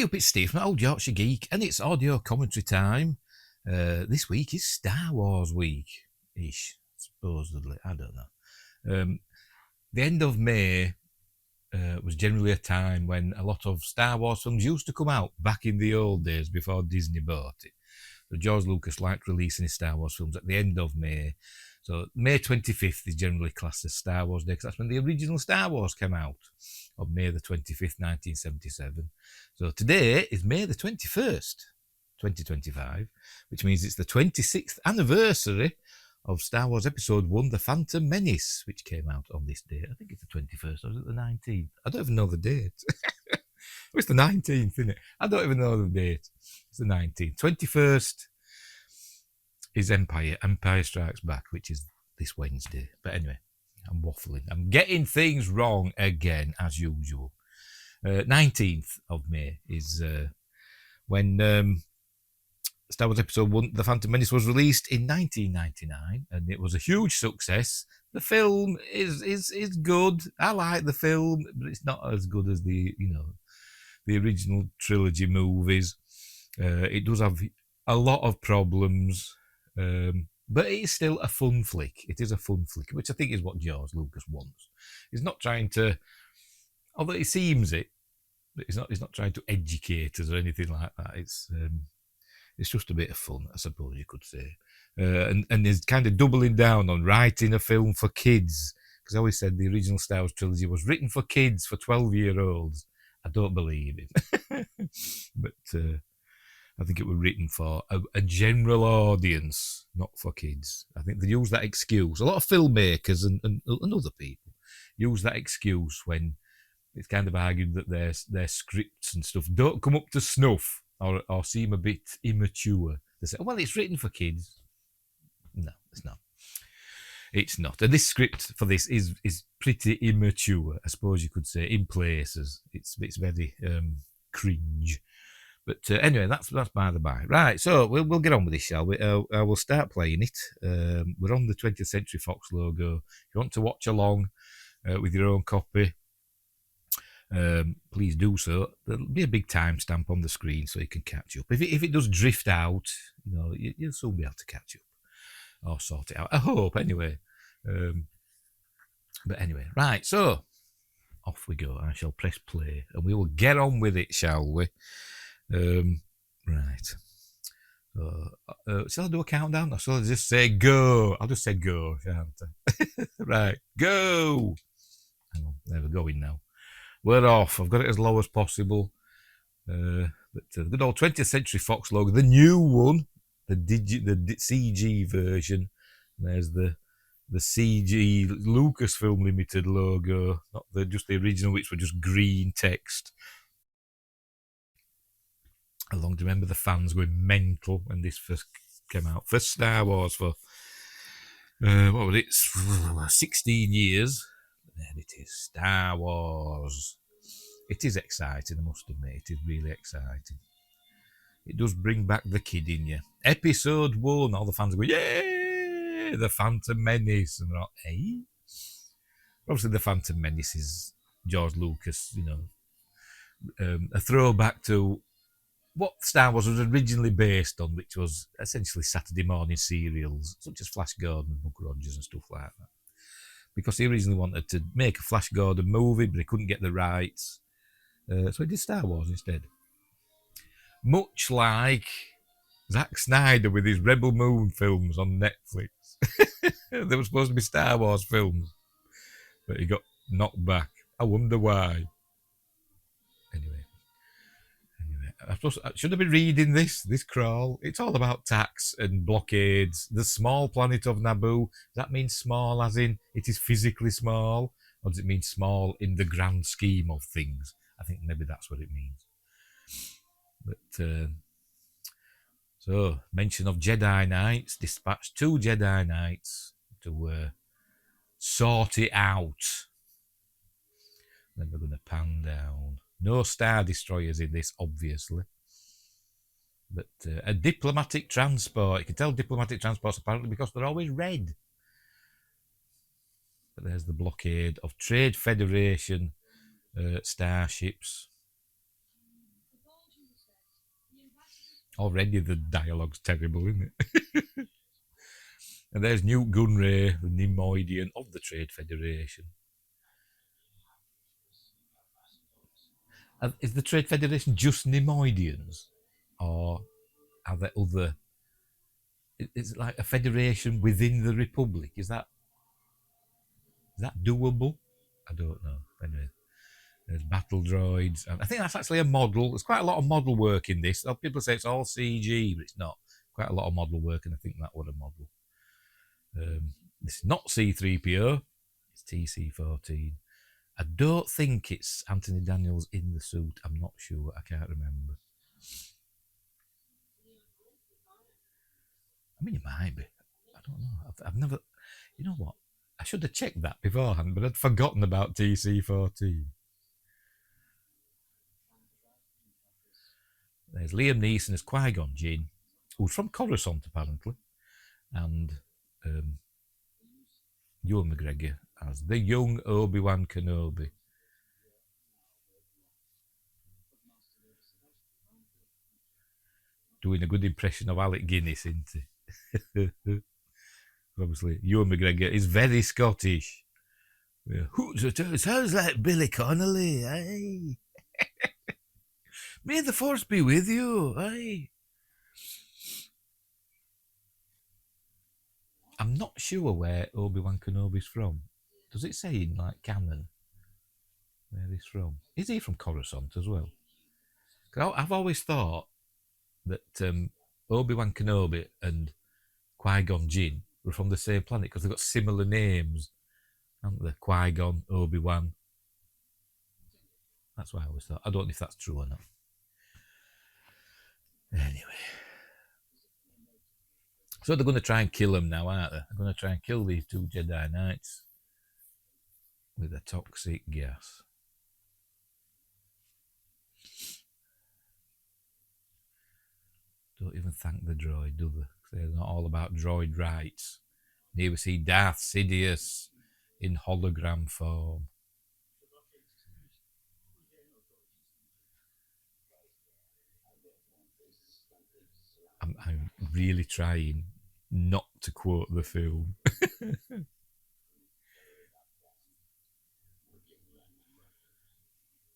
up, it's Steve from Old Yorkshire Geek, and it's audio commentary time. This week is Star Wars week-ish, supposedly. I don't know. The end of May was generally a time when a lot of Star Wars films used to come out back in the old days before Disney bought it. So George Lucas liked releasing his Star Wars films at the end of May. So May 25th is generally classed as Star Wars Day because that's when the original Star Wars came out, on May the 25th, 1977. So today is May the 21st, 2025, which means it's the 26th anniversary of Star Wars Episode 1, The Phantom Menace, which came out on this date. I think it's the 21st, or is it the 19th? I don't even know the date. It's the 19th, isn't it? I don't even know the date. It's the 19th. 21st is Empire Strikes Back, which is this Wednesday. But anyway, I'm waffling. I'm getting things wrong again, as usual. 19th of May is when Star Wars Episode 1, The Phantom Menace, was released in 1999, and it was a huge success. The film is good. I like the film, but it's not as good as the original trilogy movies. It does have a lot of problems, but it is still a fun flick. It is a fun flick, which I think is what George Lucas wants. He's not trying to, although he seems it, but he's not trying to educate us or anything like that. It's just a bit of fun, I suppose you could say. And he's kind of doubling down on writing a film for kids, because I always said the original Star Wars trilogy was written for kids, for 12-year-olds. I don't believe it. But I think it was written for a general audience, not for kids. I think they use that excuse. A lot of filmmakers and other people use that excuse when it's kind of argued that their scripts and stuff don't come up to snuff or seem a bit immature. They say, well, it's written for kids. No, it's not. It's not. And this script for this is pretty immature, I suppose you could say, in places. It's very cringe. But anyway, that's by the by. Right, so we'll get on with this, shall we? I will start playing it. We're on the 20th Century Fox logo. If you want to watch along with your own copy, please do so. There'll be a big timestamp on the screen so you can catch up. If it does drift out, you'll soon be able to catch up or sort it out. I hope, anyway. But anyway, right, so off we go. I shall press play and we will get on with it, shall we? Right. Shall I do a countdown or shall I just say go? I'll just say go, shan't I? Right, go! Hang on, there we're going now. We're off. I've got it as low as possible. But the good old 20th Century Fox logo, the new one, the CG version. There's the CG Lucasfilm Limited logo, not just the original, which were just green text. I long to remember the fans going mental when this first came out. First Star Wars for, what was it, 16 years. There it is, Star Wars. It is exciting, I must admit. It is really exciting. It does bring back the kid in you. Episode 1, all the fans go, yay! The Phantom Menace. And they're like, hey? Obviously, the Phantom Menace is George Lucas, a throwback to what Star Wars was originally based on, which was essentially Saturday morning serials, such as Flash Gordon and Buck Rogers and stuff like that. Because he originally wanted to make a Flash Gordon movie, but he couldn't get the rights. So he did Star Wars instead. Much like Zack Snyder with his Rebel Moon films on Netflix. They were supposed to be Star Wars films, but he got knocked back. I wonder why. Anyway, should I be reading this crawl? It's all about tax and blockades. The small planet of Naboo. Does that mean small as in it is physically small? Or does it mean small in the grand scheme of things? I think maybe that's what it means. But, so, mention of Jedi Knights. Dispatch 2 Jedi Knights to sort it out. Then we're going to pan down. No Star Destroyers in this, obviously. But a diplomatic transport. You can tell diplomatic transports apparently because they're always red. But there's the blockade of Trade Federation starships. Already the dialogue's terrible, isn't it? And there's Newt Gunray, the Nemoidian of the Trade Federation. Is the Trade Federation just Nemoidians? Or are there other... Is it like a federation within the Republic? Is that doable? I don't know. Anyway, there's battle droids. And I think that's actually a model. There's quite a lot of model work in this. People say it's all CG, but it's not. Quite a lot of model work, and I think that was a model. This is not C-3PO. It's TC-14. I don't think it's Anthony Daniels in the suit. I'm not sure. I can't remember. I mean, it might be. I don't know. I've never... You know what? I should have checked that beforehand, but I'd forgotten about TC-14. There's Liam Neeson as Qui-Gon Jinn, who's from Coruscant, apparently. And Ewan McGregor as the young Obi-Wan Kenobi. Doing a good impression of Alec Guinness, isn't he? Obviously, Ewan McGregor is very Scottish. It sounds like Billy Connolly, aye. May the force be with you, aye. I'm not sure where Obi-Wan Kenobi's from. Does it say in like canon where he's from? Is he from Coruscant as well? I've always thought that Obi-Wan Kenobi and Qui-Gon Jinn were from the same planet because they've got similar names, haven't they? Qui-Gon, Obi-Wan. That's why I always thought. I don't know if that's true or not. Anyway. So they're going to try and kill them now, aren't they? They're going to try and kill these two Jedi Knights with a toxic gas. Don't even thank the droid, do they? They're not all about droid rights. And here we see Darth Sidious in hologram form. I'm really trying not to quote the film.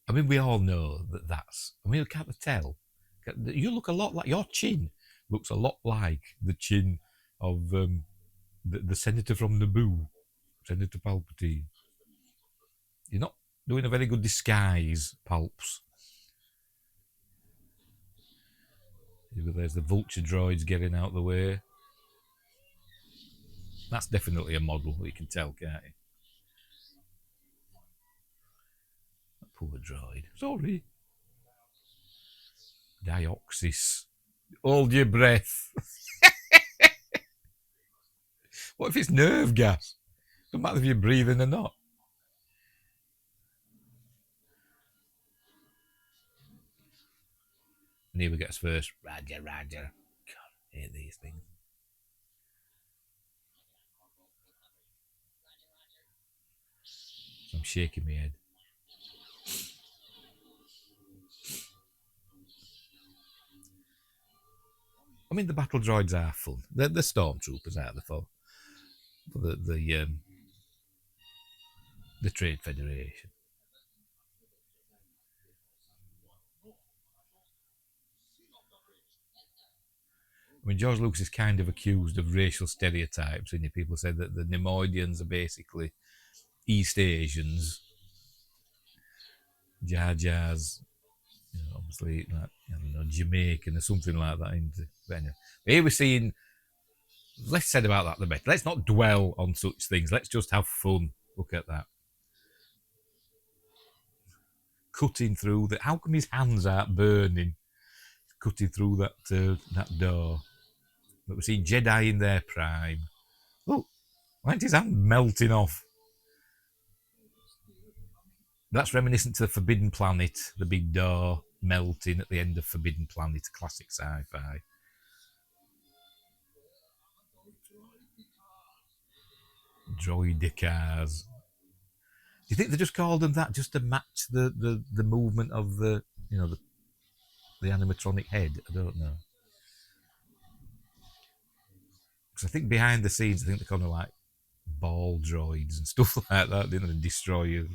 I mean, we all know that that's... I mean, can't tell? You look a lot like... Your chin looks a lot like the chin of the senator from Naboo, Senator Palpatine. You're not doing a very good disguise, Palps. There's the vulture droids getting out of the way. That's definitely a model, you can tell, can't you? That poor droid. Sorry. Dioxis. Hold your breath. What if it's nerve gas? Doesn't matter if you're breathing or not. And here we get us first. Roger, Roger. God, I hate these things. I'm shaking my head. I mean, the battle droids are fun. They're the stormtroopers, aren't they, for the Trade Federation. I mean, George Lucas is kind of accused of racial stereotypes, and people say that the Nemoidians are basically East Asians, Jar Jars, obviously, like, I don't know, Jamaican or something like that. But anyway, here we're seeing, less said about that, the better. Let's not dwell on such things. Let's just have fun. Look at that. Cutting through the... How come his hands aren't burning? Cutting through that door. But we see Jedi in their prime. Look, why is his hand melting off? That's reminiscent to the Forbidden Planet, the big door melting at the end of Forbidden Planet, classic sci-fi. Droid cars. Do you think they just called them that just to match the movement of the animatronic head? I don't know. I think behind the scenes, I think they're kind of like ball droids and stuff like that, didn't they? Destroyers.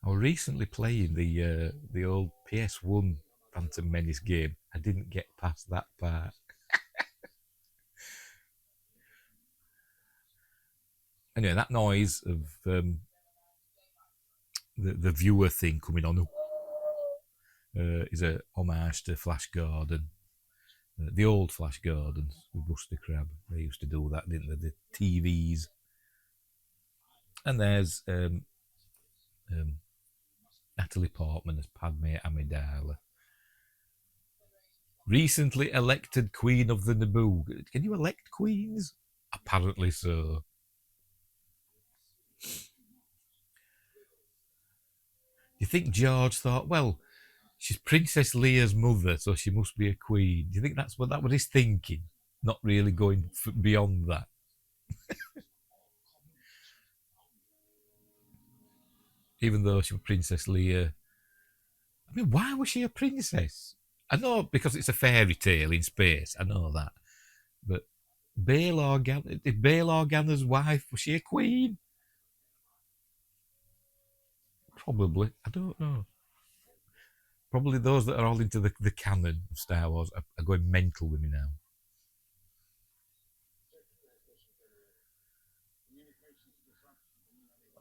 I was recently playing the old PS1 Phantom Menace game. I didn't get past that part. Anyway, that noise of the viewer thing coming on is a homage to Flash Gordon, the old Flash Gordons with Buster Crab. They used to do that, didn't they? The TVs. And there's um, Natalie Portman as Padme Amidala, recently elected Queen of the Naboo. Can you elect queens? Apparently so. You think George thought, well, she's Princess Leia's mother, so she must be a queen. Do you think that's what that was his thinking? Not really going beyond that. Even though she was Princess Leia. I mean, why was she a princess? I know because it's a fairy tale in space. I know that. But Bail Organa, did Bail Organa's wife, was she a queen? Probably. I don't know. Probably those that are all into the canon of Star Wars are going mental with me now.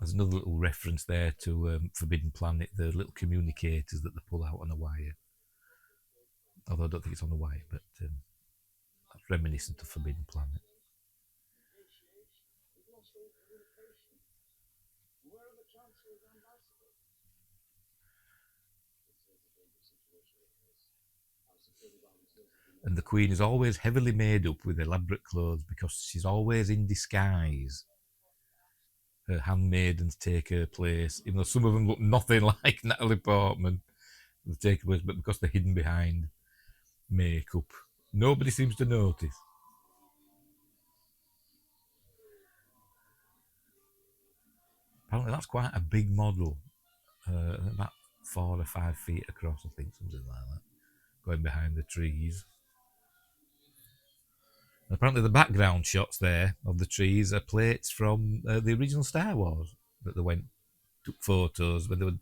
There's another little reference there to Forbidden Planet, the little communicators that they pull out on a wire. Although I don't think it's on a wire, but that's reminiscent of Forbidden Planet. And the Queen is always heavily made up with elaborate clothes because she's always in disguise. Her handmaidens take her place, even though some of them look nothing like Natalie Portman. They take her place, but because they're hidden behind makeup, nobody seems to notice. Apparently, that's quite a big model, about 4 or 5 feet across, I think, something like that, going behind the trees. And apparently, the background shots there of the trees are plates from the original Star Wars that they went took photos when they were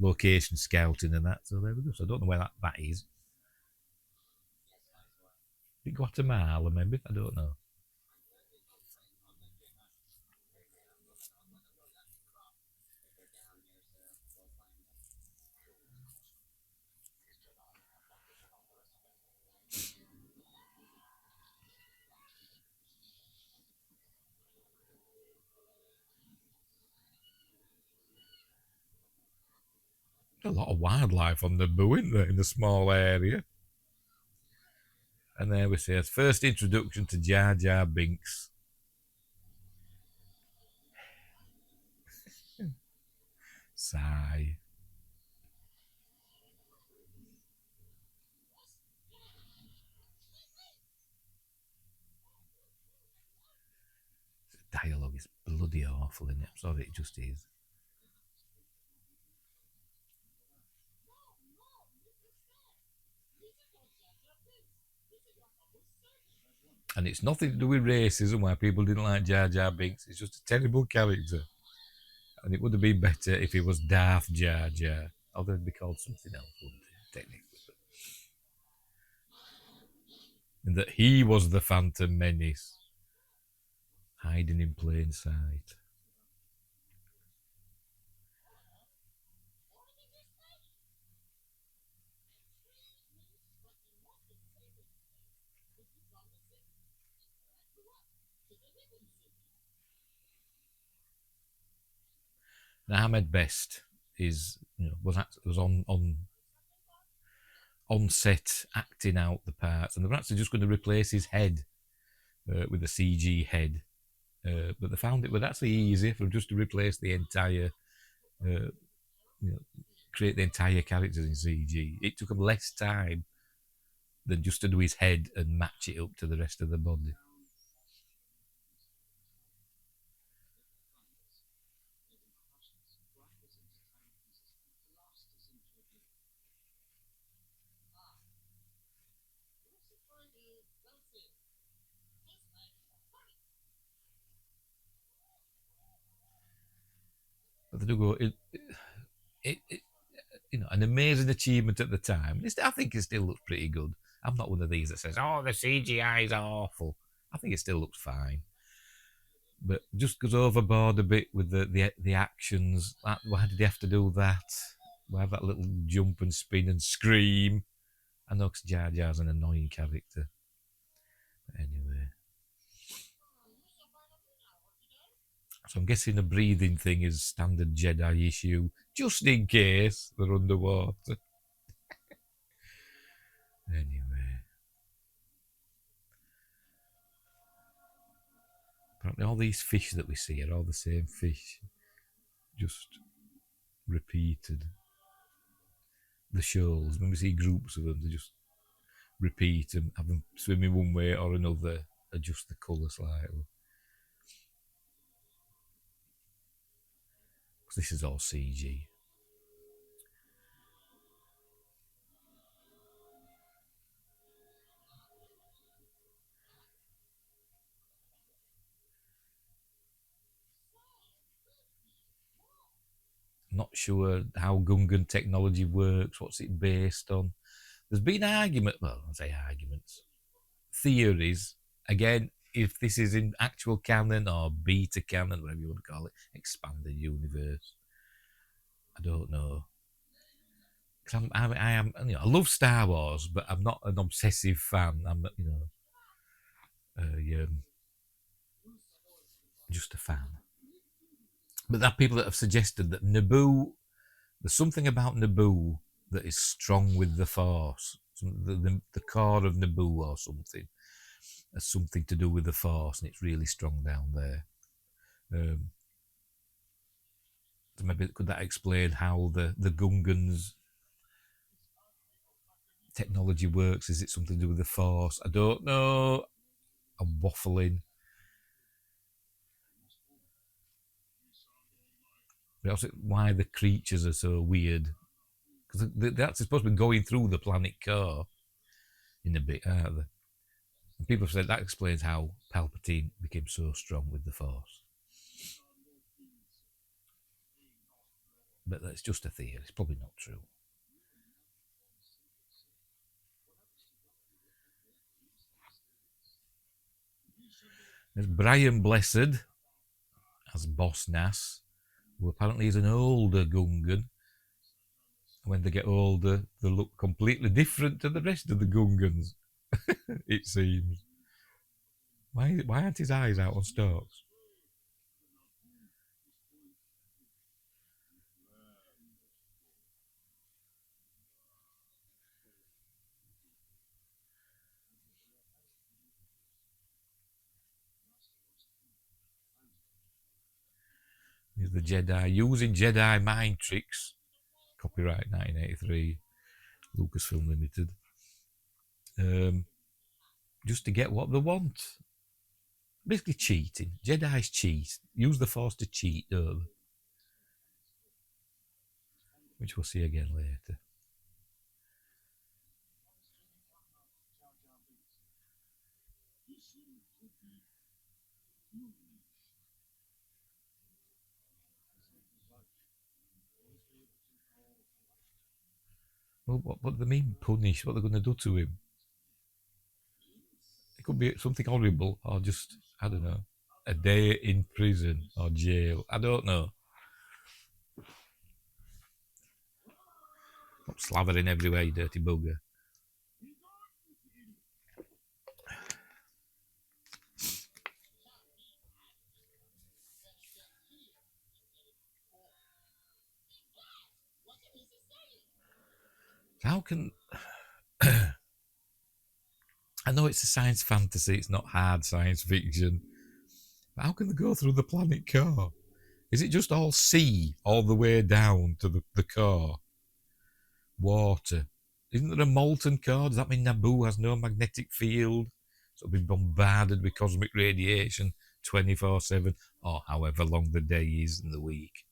location scouting and that. So there we go. So I don't know where that is. Guatemala, maybe. I don't know. A lot of wildlife on the Boo, isn't there, in the small area? And there we see his first introduction to Jar Jar Binks. Sigh. The dialogue is bloody awful, isn't it? I'm sorry, it just is. And it's nothing to do with racism, why people didn't like Jar Jar Binks. It's just a terrible character. And it would have been better if he was Darth Jar Jar. Although it'd be called something else, wouldn't it, technically? And that he was the Phantom Menace, hiding in plain sight. And Ahmed Best is was on set acting out the parts, and they were actually just going to replace his head with a CG head, but they found it was actually easier for just to replace the entire, create the entire characters in CG. It took them less time than just to do his head and match it up to the rest of the body. But they do go, it an amazing achievement at the time. I think it still looks pretty good. I'm not one of these that says, "Oh, the CGI is awful." I think it still looks fine, but just goes overboard a bit with the actions. Why did he have to do that? Why have that little jump and spin and scream? I know because Jar Jar's an annoying character. But anyway, so I'm guessing a breathing thing is standard Jedi issue, just in case they're underwater. Anyway, apparently all these fish that we see are all the same fish, just repeated. The shoals, when we see groups of them, they just repeat and have them swimming one way or another, adjust the colour slightly. Because this is all CG. Not sure how Gungan technology works, what's it based on. There's been arguments, theories. Again, if this is in actual canon or beta canon, whatever you want to call it, expanded universe, I don't know. Because I am, I love Star Wars, but I'm not an obsessive fan. I'm, just a fan. But there are people that have suggested that Naboo, there's something about Naboo that is strong with the Force. The core of Naboo or something has something to do with the Force, and it's really strong down there. So maybe could that explain how the Gungans technology works? Is it something to do with the Force? I don't know. I'm waffling. But also why the creatures are so weird. Because they're actually supposed to be going through the planet core in a bit, aren't they? And people have said that explains how Palpatine became so strong with the Force. But that's just a theory. It's probably not true. There's Brian Blessed as Boss Nass, who apparently is an older Gungan. When they get older, they look completely different to the rest of the Gungans, it seems. Why aren't his eyes out on stalks? He's the Jedi using Jedi mind tricks. Copyright 1983, Lucasfilm Limited. Just to get what they want. Basically cheating. Jedi's cheat. Use the Force to cheat, don't they? Which we'll see again later. Well, what do they mean punish? What are they going to do to him? It could be something horrible or just, I don't know, a day in prison or jail. I don't know. Stop slavering everywhere, you dirty bugger. How can... I know it's a science fantasy, it's not hard science fiction. But how can they go through the planet core? Is it just all sea all the way down to the core? Water. Isn't there a molten core? Does that mean Naboo has no magnetic field? So it'll be bombarded with cosmic radiation 24/7, or however long the day is in the week.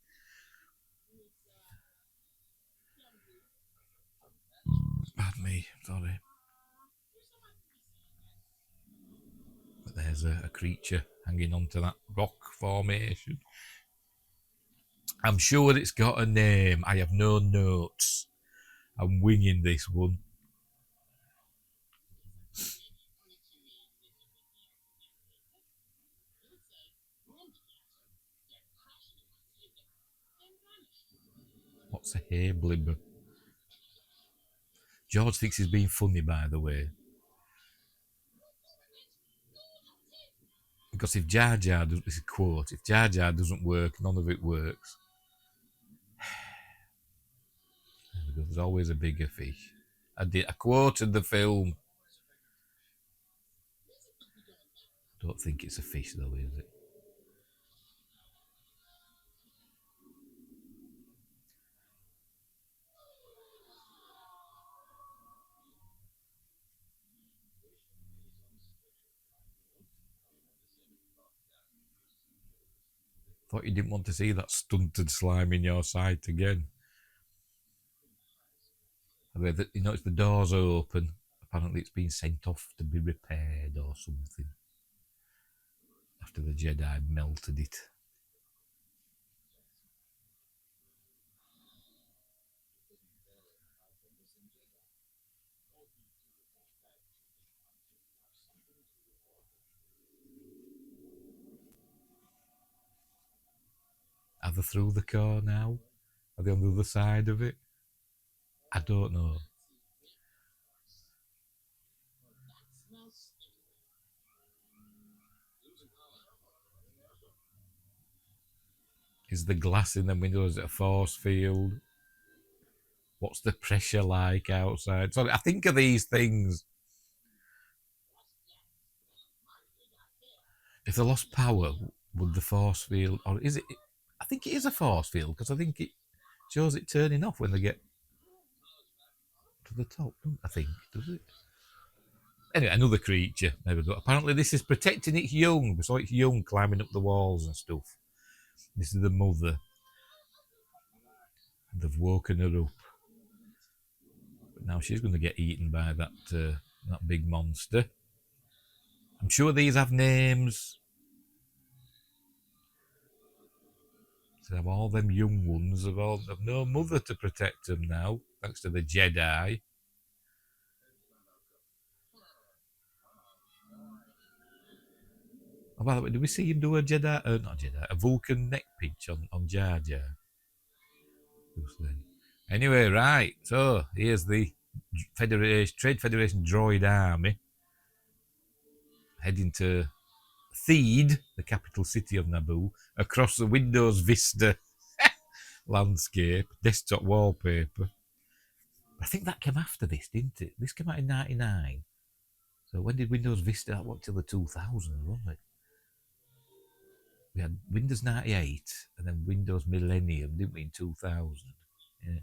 Pardon me, sorry. But there's a creature hanging onto that rock formation. I'm sure it's got a name. I have no notes. I'm winging this one. What's a hablib? George thinks he's being funny, by the way. Because if Jar Jar, this is a quote, if Jar Jar doesn't work, none of it works. There's always a bigger fish. I quoted the film. I don't think it's a fish though, is it? Thought you didn't want to see that stunted slime in your sight again. You notice the doors are open. Apparently it's been sent off to be repaired or something. After the Jedi melted it. Are they through the core now? Are they on the other side of it? I don't know. Is the glass in the windows a force field? What's the pressure like outside? So I think of these things. If they lost power, would the force field, or is it? I think it is a force field because I think it shows it turning off when they get to the top. I think, does it? Anyway, another creature. There we go. Apparently, this is protecting its young. We saw its young climbing up the walls and stuff. This is the mother. They've woken her up. But now she's going to get eaten by that big monster. I'm sure these have names. So have all them young ones have no mother to protect them now, thanks to the Jedi. Oh, by the way, did we see him do a Jedi? Not Jedi, a Vulcan neck pinch on Jar Jar? Anyway, right. So here's the Trade Federation droid army heading to Theed, the capital city of Naboo, across the Windows Vista landscape, desktop wallpaper. I think that came after this, didn't it? This came out in '99. So when did Windows Vista? What, till the 2000s, wasn't it? We had Windows 98 and then Windows Millennium, didn't we, in 2000? Yeah.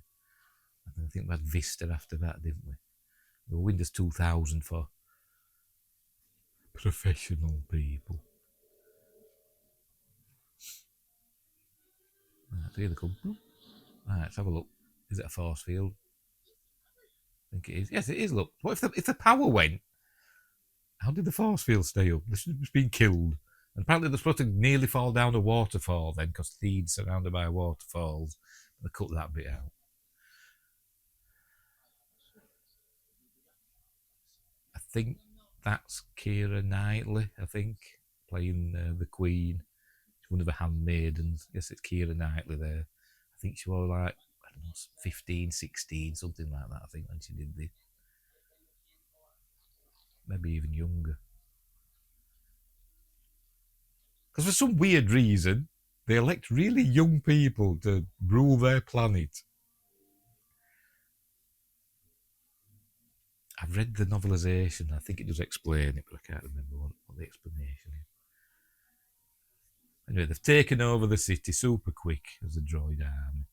And I think we had Vista after that, didn't we? Well, Windows 2000 for professional people. Right, here they come. Right, let's have a look. Is it a force field? I think it is. Yes, it is. Look, what if the power went? How did the force field stay up? They should have been killed. And apparently they're supposed to nearly fall down a waterfall then, because Theed's surrounded by waterfalls. They cut that bit out. I think that's Keira Knightley, I think, playing the Queen. She's one of the handmaidens. Yes, it's Keira Knightley there. I think she was like, I don't know, 15, 16, something like that, I think, when she did this. Maybe even younger. Because for some weird reason, they elect really young people to rule their planet. I've read the novelisation. I think it does explain it, but I can't remember what the explanation is. Anyway, they've taken over the city super quick as a droid army.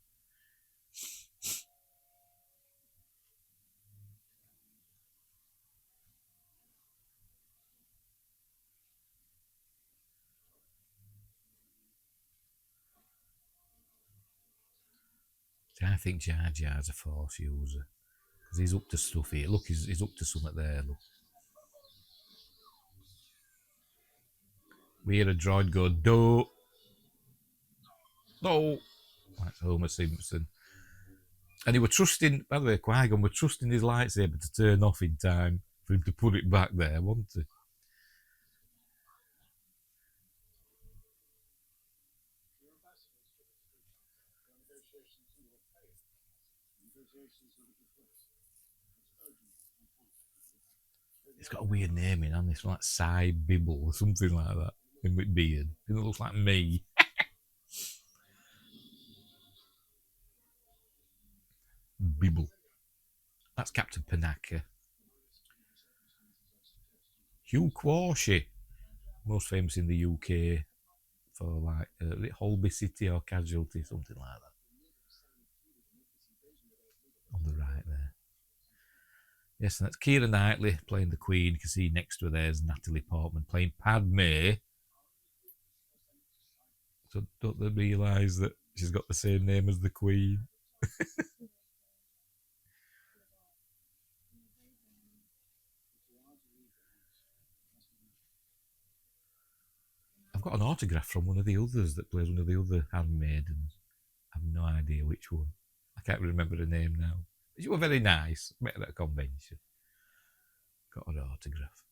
See, I think Jar Jar's a Force user because he's up to stuff here. Look, he's up to something there. Look, we hear a droid go, "Do, do." That's Homer Simpson. And he was trusting, by the way, Qui-Gon was trusting his lightsaber to turn off in time for him to put it back there, wasn't he? It's got a weird name in on this, like Cy Bibble or something like that, in with beard. It looks like me. Bibble. That's Captain Panaka. Hugh Quashie, most famous in the UK for like Holby City or Casualty, something like that. On the right there. Yes, and that's Keira Knightley playing the Queen. You can see next to her there's Natalie Portman playing Padme. So don't they realise that she's got the same name as the Queen? I've got an autograph from one of the others that plays one of the other handmaidens. I have no idea which one. I can't remember the name now. But she was very nice. Met her at a convention. Got her autograph.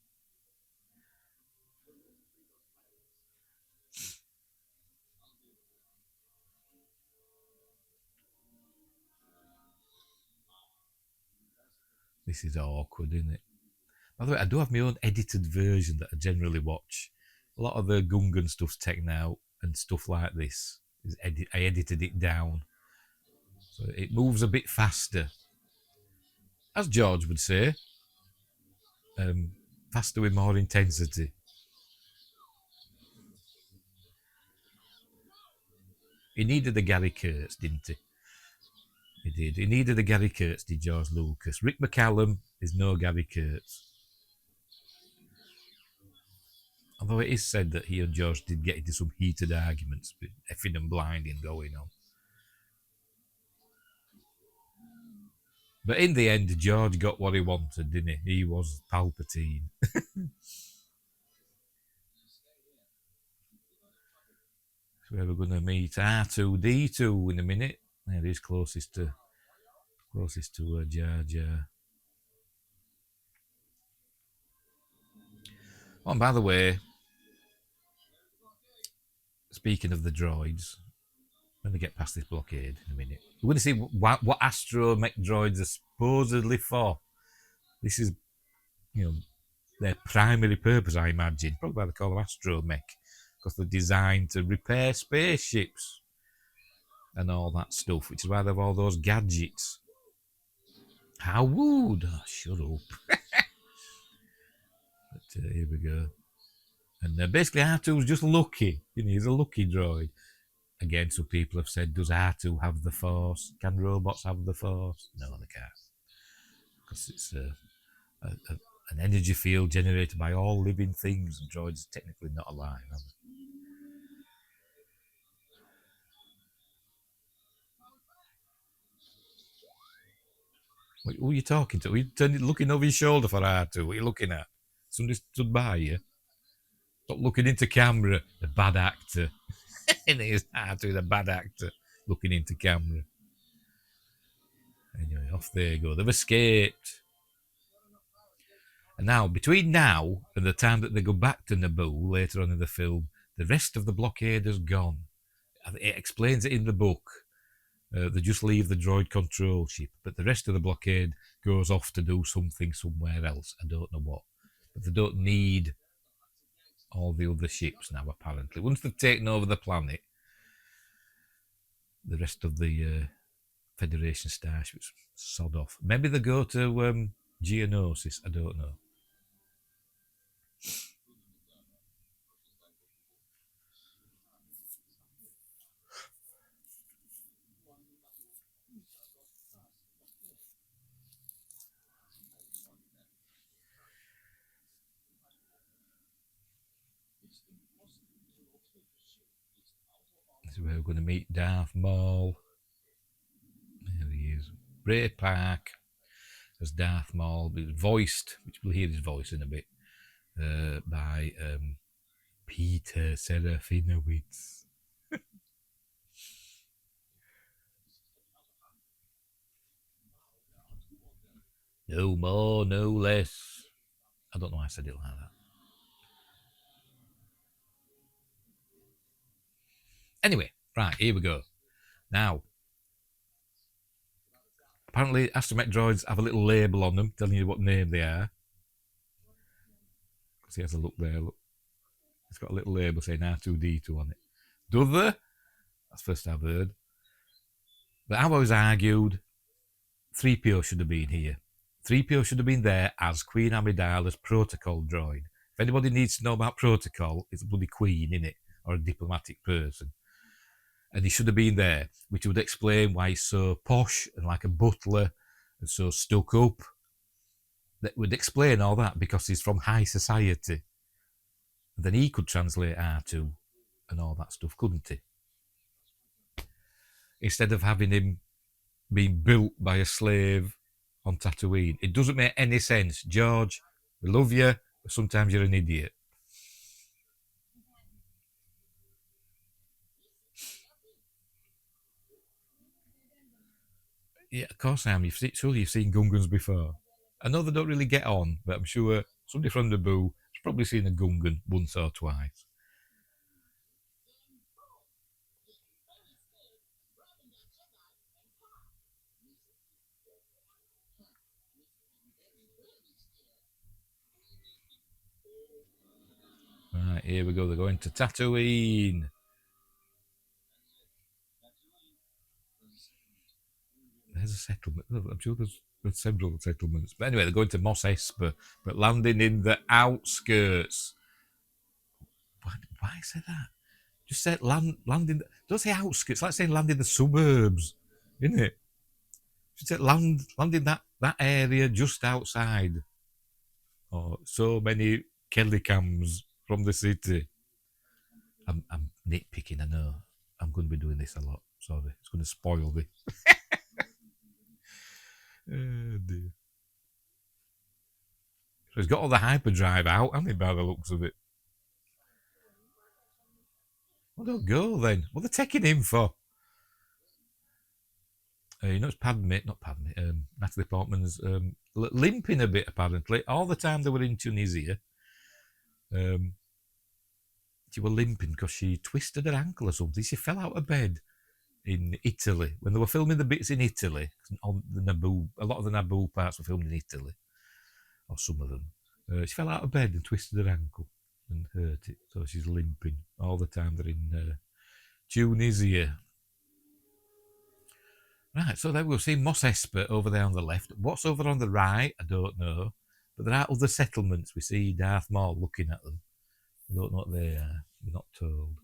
This is awkward, isn't it? By the way, I do have my own edited version that I generally watch. A lot of the Gungan stuff's taken out and stuff like this. I edited it down. So it moves a bit faster. As George would say, faster with more intensity. He needed a Gary Kurtz, didn't he? He did. He needed a Gary Kurtz, did George Lucas. Rick McCallum is no Gary Kurtz. Although it is said that he and George did get into some heated arguments with effing and blinding going on. But in the end, George got what he wanted, didn't he? He was Palpatine. So we're going to meet R2D2 in a minute. There he is, closest to Jar Jar. Oh, and by the way, speaking of the droids, when we get past this blockade in a minute, we're going to see what astromech droids are supposedly for. This is, their primary purpose, I imagine. Probably why they call them astromech, because they're designed to repair spaceships and all that stuff, which is why they have all those gadgets. How would? Oh, shut up. But here we go. And basically, R2's just lucky. He's a lucky droid. Again, some people have said, does R2 have the Force? Can robots have the Force? No, they can't. Because it's an energy field generated by all living things, and droids are technically not alive, are they? Who are you talking to? Are you looking over your shoulder for R2? What are you looking at? Somebody stood by you? Stop looking into camera. The bad actor. And here's R2, the bad actor, looking into camera. Anyway, off they go. They've escaped. And now, between now and the time that they go back to Naboo later on in the film, the rest of the blockade has gone. It explains it in the book. They just leave the droid control ship, but the rest of the blockade goes off to do something somewhere else. I don't know what. But they don't need all the other ships now, apparently. Once they've taken over the planet, the rest of the Federation starships sod off. Maybe they go to Geonosis, I don't know. This is where we're going to meet Darth Maul. There he is. Bray Park as Darth Maul, voiced, which we'll hear his voice in a bit, by Peter Serafinowicz. No more, no less. I don't know why I said it like that. Anyway, right, here we go. Now, apparently astromech droids have a little label on them telling you what name they are. Because he has a look there, look. It's got a little label saying R2D2 on it. Does there? That's the first I've heard. But I've always argued 3PO should have been here. 3PO should have been there as Queen Amidala's protocol droid. If anybody needs to know about protocol, it's a bloody queen, innit? Or a diplomatic person. And he should have been there, which would explain why he's so posh and like a butler and so stuck up. That would explain all that because he's from high society. And then he could translate R2 and all that stuff, couldn't he? Instead of having him being built by a slave on Tatooine. It doesn't make any sense. George, we love you, but sometimes you're an idiot. Yeah, of course I am. Surely you've seen Gungans before. I know they don't really get on, but I'm sure somebody from the Boo has probably seen a Gungan once or twice. Right, here we go. They're going to Tatooine. There's a settlement. I'm sure there's several settlements. But anyway, they're going to Mos Espa, but landing in the outskirts. Why say that? Just say landing. Don't say outskirts. Like saying land in the suburbs, isn't it? Just say land in that area just outside. Oh, so many Kellycams from the city. I'm nitpicking. I know. I'm going to be doing this a lot. Sorry, it's going to spoil me. Oh dear. So he's got all the hyperdrive out, hasn't he, by the looks of it? Well, don't go then. What are they taking him for? It's not Padme, Natalie Portman's limping a bit, apparently. All the time they were in Tunisia, she was limping because she twisted her ankle or something. She fell out of bed in Italy. When they were filming the bits in Italy, on the Naboo, a lot of the Naboo parts were filmed in Italy, or some of them. She fell out of bed and twisted her ankle and hurt it. So she's limping all the time they're in Tunisia. Right, so then we'll see Mos Espa over there on the left. What's over on the right, I don't know. But there are other settlements. We see Darth Maul looking at them. I don't know what they are. We're not told.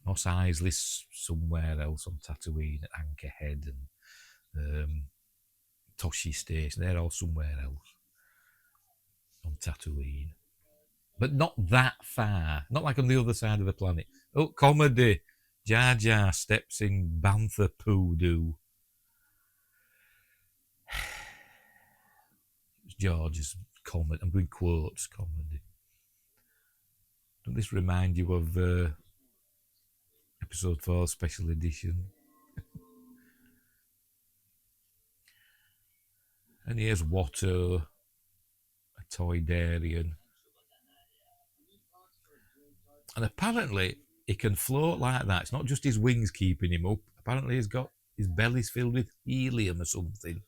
Mos Eisley's somewhere else on Tatooine at Anchorhead and Toshi Station. They're all somewhere else on Tatooine. But not that far. Not like on the other side of the planet. Oh, comedy. Jar Jar steps in Bantha Poodoo. George's comedy. I'm doing quotes comedy. Doesn't this remind you of episode 4 special edition? And here's Watto, a Toydarian. And apparently he can float like that. It's not just his wings keeping him up. Apparently he's got his belly's filled with helium or something.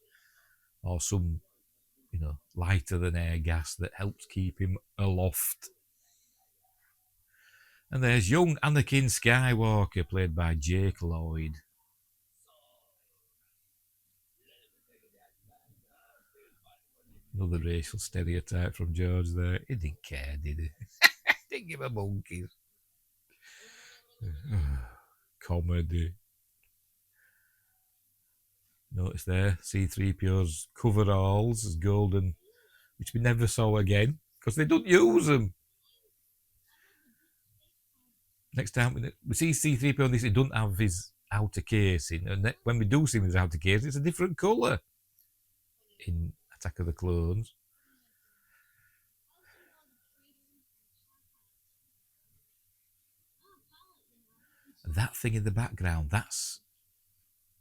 Or some, lighter than air gas that helps keep him aloft. And there's young Anakin Skywalker, played by Jake Lloyd. Another racial stereotype from George there. He didn't care, did he? Didn't give a monkeys. Comedy. Notice there, C3PO's coveralls as golden, which we never saw again because they don't use them. Next time we see C3PO on this, he doesn't have his outer casing, and when we do see him with his outer case, it's a different colour in Attack of the Clones. And that thing in the background, that's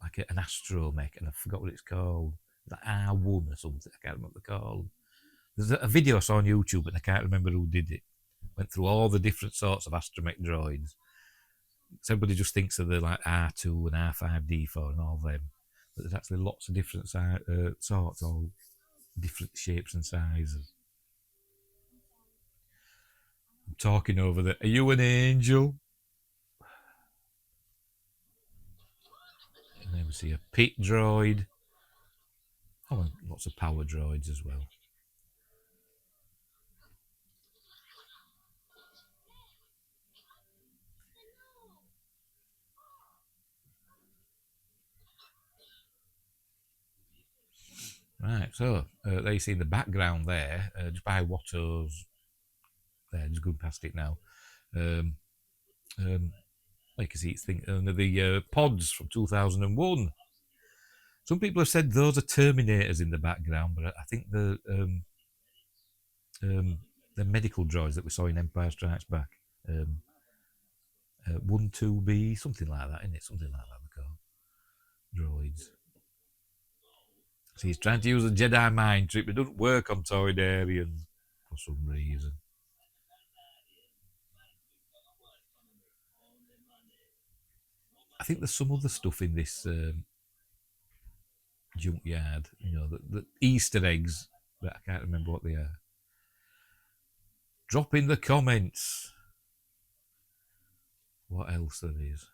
like an astromech, and I forgot what it's called. Like R1 or something, I can't remember what they're called. There's a video I saw on YouTube, and I can't remember who did it. Went through all the different sorts of astromech droids. So everybody just thinks of the like R2 and R5D4 and all them. But there's actually lots of different sorts, all different shapes and sizes. I'm talking over there. Are you an angel? And then we see a pit droid. Oh, and lots of power droids as well. Right, so there you see in the background there, just by Watto's, there, just going past it now. Like you see, it's the pods from 2001. Some people have said those are Terminators in the background, but I think the medical droids that we saw in Empire Strikes Back, 1-2B, something like that, isn't it? Something like that they're called. Droids. So he's trying to use a Jedi mind trick, but it doesn't work on Toydarians for some reason. I think there's some other stuff in this junkyard, the Easter eggs, but I can't remember what they are. Drop in the comments what else there is.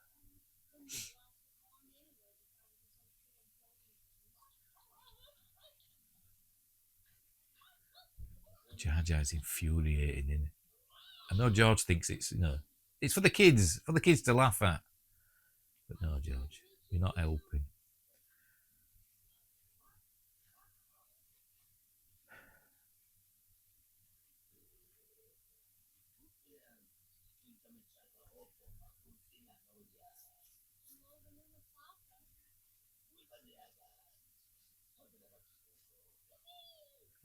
Jar Jar's infuriating, isn't it? I know George thinks it's it's for the kids to laugh at. But no, George, you're not helping.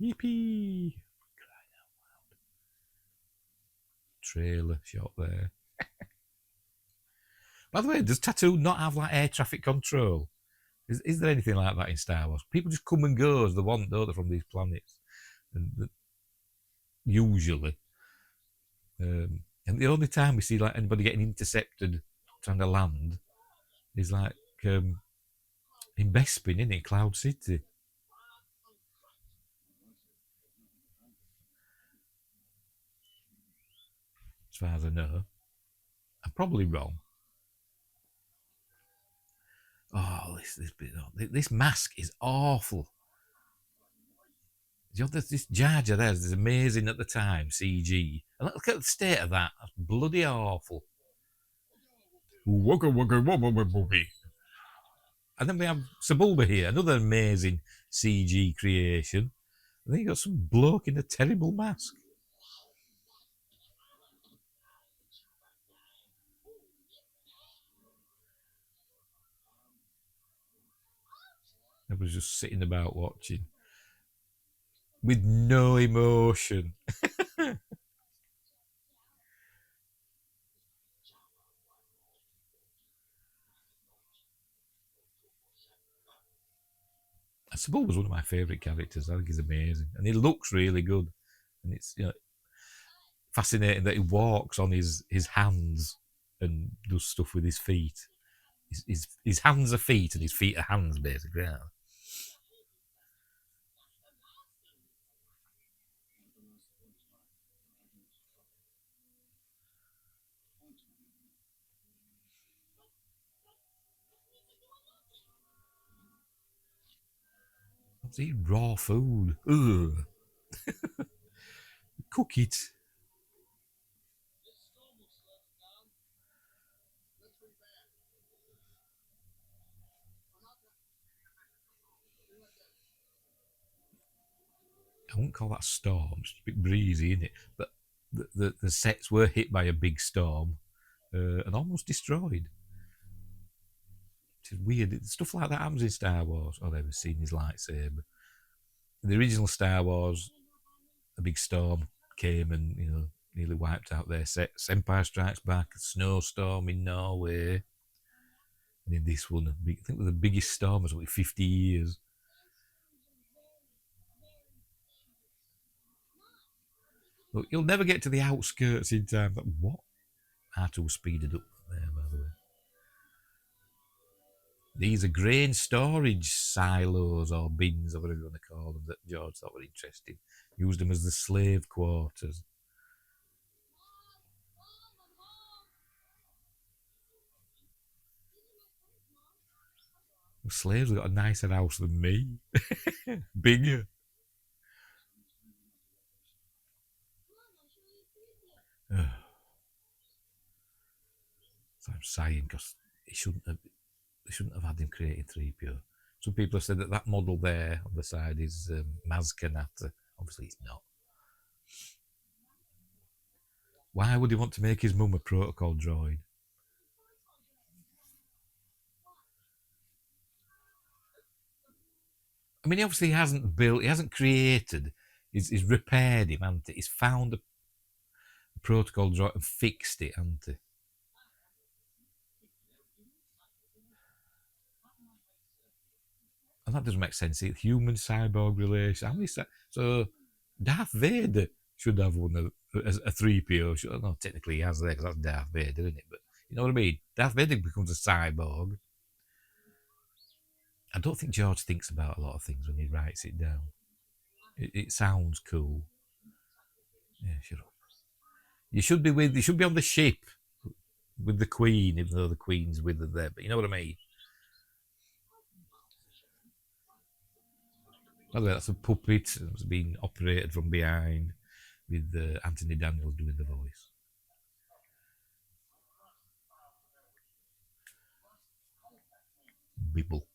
Yippee! Crying out loud. Trailer shot there. By the way, does Tattoo not have like air traffic control? Is there anything like that in Star Wars? People just come and go as they want, don't they, from these planets? And usually. And the only time we see like anybody getting intercepted trying to land is like in Bespin, isn't it? Cloud City. As far as I know. I'm probably wrong. Oh, this mask is awful. This Jar Jar there is amazing at the time, CG. And look at the state of that. That's bloody awful. And then we have Sebulba here, another amazing CG creation. And then you got some bloke in a terrible mask. I was just sitting about watching with no emotion. Sebulba was one of my favourite characters. I think he's amazing, and he looks really good. And it's fascinating that he walks on his hands and does stuff with his feet. His hands are feet, and his feet are hands, basically. Yeah. What's eating raw food? Ugh. Cook it. I wouldn't call that a storm. It's a bit breezy, isn't it? But the sets were hit by a big storm and almost destroyed. It's weird. Stuff like that happens in Star Wars. Oh, they've seen his lightsaber. In the original Star Wars, a big storm came and nearly wiped out their sets. Empire Strikes Back, a snowstorm in Norway, and in this one, I think the biggest storm was like 50 years. Look, you'll never get to the outskirts in time. But what? R2 speeded up there, by the way. These are grain storage silos or bins or whatever you want to call them that George thought were interesting. Used them as the slave quarters. The slaves have got a nicer house than me. Bigger. So I'm sighing because they shouldn't have had him creating 3PO. Some people have said that model there on the side is Mazkanata. Obviously, it's not. Why would he want to make his mum a protocol droid? I mean, he obviously hasn't built, he hasn't created, he's repaired him, hasn't he? He's found a protocol droid and fixed it, hasn't he? And that doesn't make sense. It's human cyborg relation. How many? So Darth Vader should have one as a 3PO. No, technically he has there because that's Darth Vader, isn't it? But you know what I mean? Darth Vader becomes a cyborg. I don't think George thinks about a lot of things when he writes it down. It sounds cool. Yeah, shut up. You should be on the ship with the Queen, even though the Queen's with her there. But you know what I mean? By the way, that's a puppet that's been operated from behind with Anthony Daniels doing the voice. Bibble.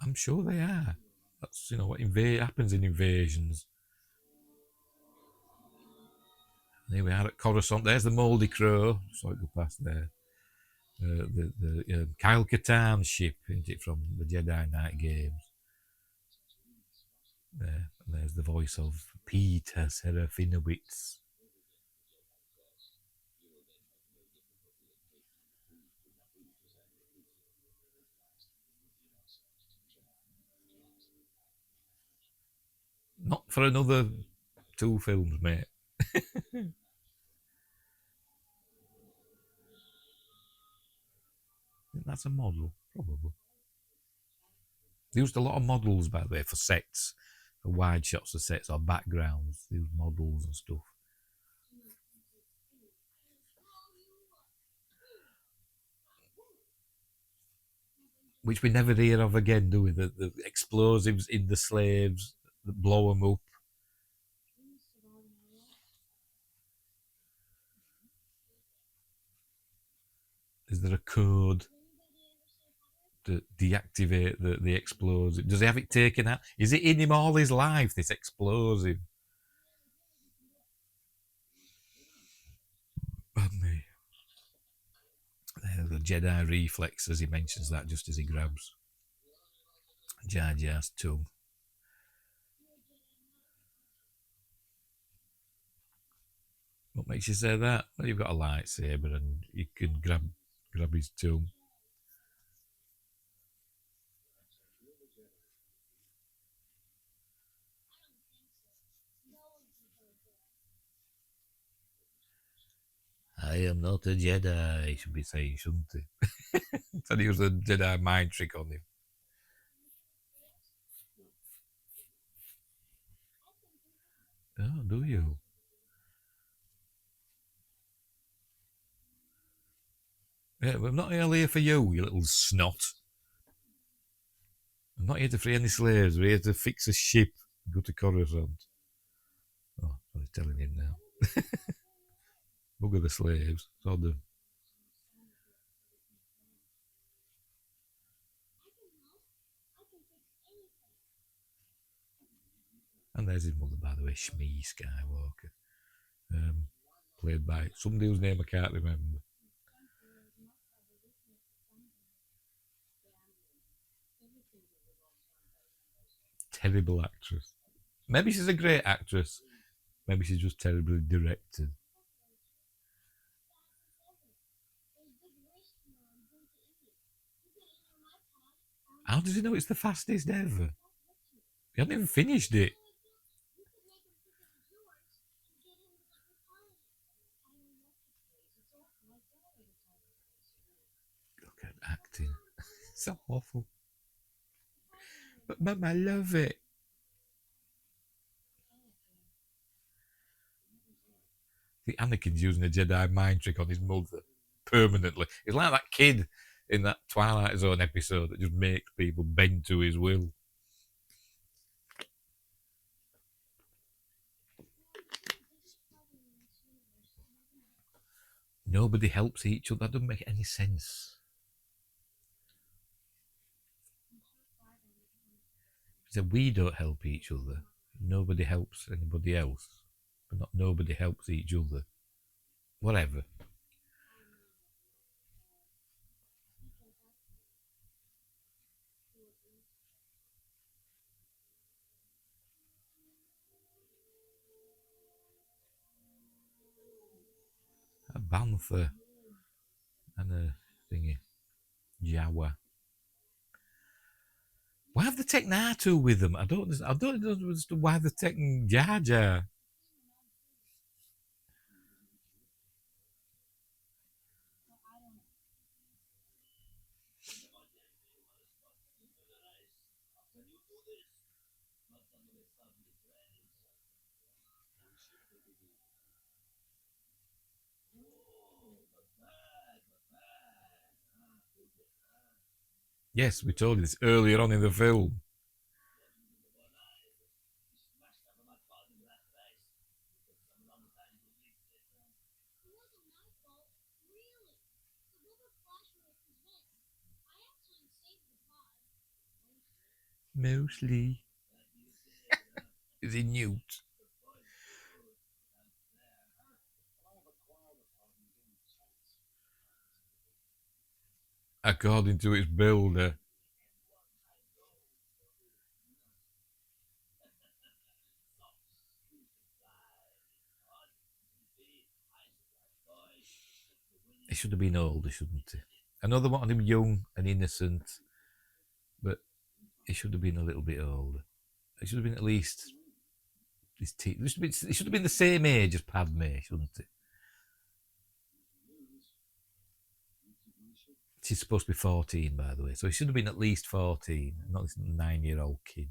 I'm sure they are. That's what happens in invasions. And here we are at Coruscant. There's the Mouldy Crow. Saw it go past there. The Kyle Katarn ship, isn't it, from the Jedi Knight games? There. And there's the voice of Peter Serafinowicz. Not for another 2 films, mate. That's a model, probably. They used a lot of models, by the way, for sets, for wide shots of sets or backgrounds. They used models and stuff. Which we never hear of again, do we? The explosives in the slaves that blow them up. Is there a code to deactivate the explosive? Does he have it taken out? Is it in him all his life, this explosive? Pardon me. The Jedi reflexes, he mentions that just as he grabs Jar Jar's tongue. What makes you say that? Well, you've got a lightsaber and you can grab his tongue. I am not a Jedi, he should be saying, shouldn't he? Said he was a Jedi mind trick on him. Oh, do you? Yeah, I'm not here for you, you little snot. I'm not here to free any slaves. We're here to fix a ship and go to Coruscant. Oh, I was telling him now. Bugger the slaves. Sod them. And there's his mother, by the way, Shmi Skywalker. Played by somebody whose name I can't remember. Terrible actress. Maybe she's a great actress. Maybe she's just terribly directed. How does he know it's the fastest ever? He hasn't even finished it. Look at acting. It's so awful. But Mum, I love it. The Anakin's using a Jedi mind trick on his mother permanently. It's like that kid in that Twilight Zone episode that just makes people bend to his will. Nobody helps each other. That doesn't make any sense. He said, we don't help each other. Nobody helps anybody else. But not nobody helps each other. Whatever. A bantha and a thingy. Jawa. Why have they taken R2 with them? I don't understand why they're taking Jar Jar. Yes, we told you this earlier on in the film. Mostly. Is he Newt? According to its builder. He should have been older, shouldn't he? I know they wanted him young and innocent, but he should have been a little bit older. He should have been at least he should have been the same age as Padme, shouldn't he? She's supposed to be 14, by the way, so he should have been at least 14, not this 9-year-old kid.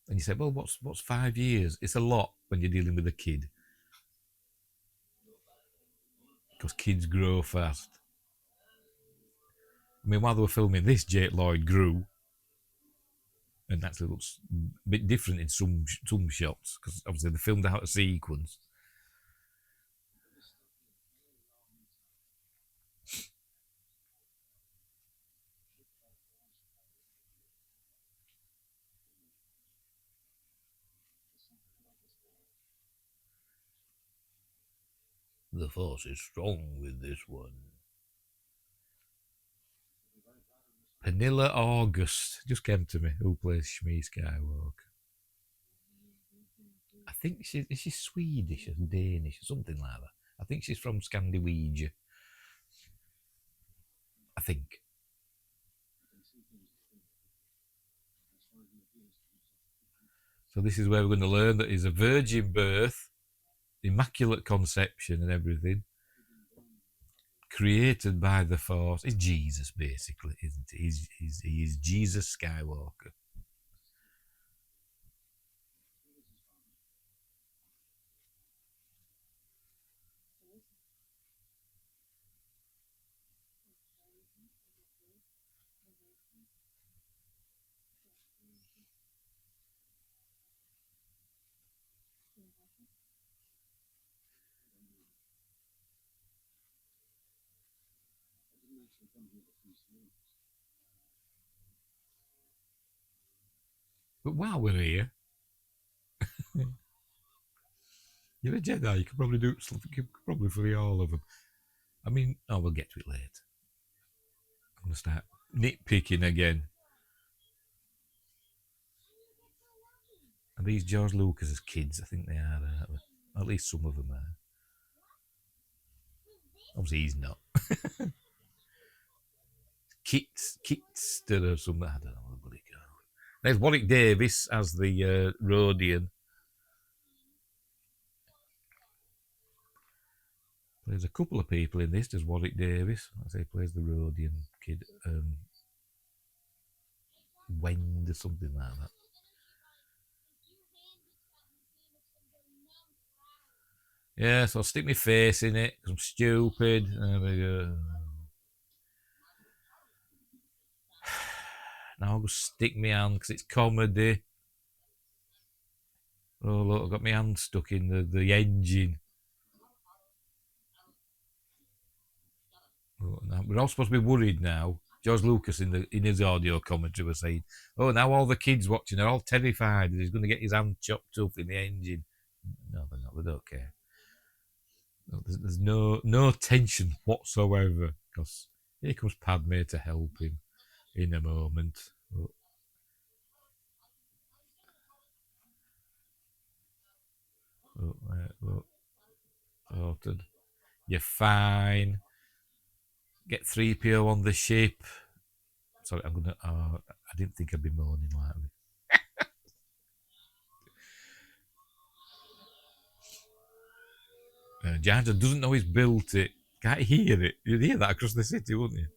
And you say, well, what's 5 years? It's a lot when you're dealing with a kid, because kids grow fast. I mean, while they were filming this, Jake Lloyd grew, and that looks a bit different in some shots, because obviously they filmed out a sequence. The force is strong with this one. Pernilla August just came to me, who plays Shmi Skywalker. I think she's Swedish or Danish or something like that. I think she's from Scandinavia. I think. So this is where we're going to learn that he's a virgin birth, immaculate conception and everything, created by the Force. He's Jesus, basically, isn't he? He is Jesus Skywalker. But while we're here, you're a Jedi. You could probably do. You could probably free all of them. I mean, we'll get to it later. I'm gonna start nitpicking again. Are these George Lucas's kids? I think they are. At least some of them are. Obviously, he's not. Kitster or something. I don't know what the bloody called. There's Warwick Davis as the Rhodian. There's a couple of people in this. There's Warwick Davis. I say he plays the Rhodian kid. Wend or something like that. Yeah, so I'll stick my face in it because I'm stupid. There we go. Now I'll just stick my hand because it's comedy. Oh, look, I've got my hand stuck in the engine. Oh, now, we're all supposed to be worried now. George Lucas in his audio commentary was saying, "Oh, now all the kids watching are all terrified that he's going to get his hand chopped up in the engine." No, they're not. They don't care. No, there's no tension whatsoever because here comes Padme to help him in a moment. Look. Look. Sorted. You're fine. Get 3PO on the ship. Sorry, I'm gonna. I didn't think I'd be moaning like this. Jar Jar doesn't know he's built it. Can't hear it. You'd hear that across the city, wouldn't you?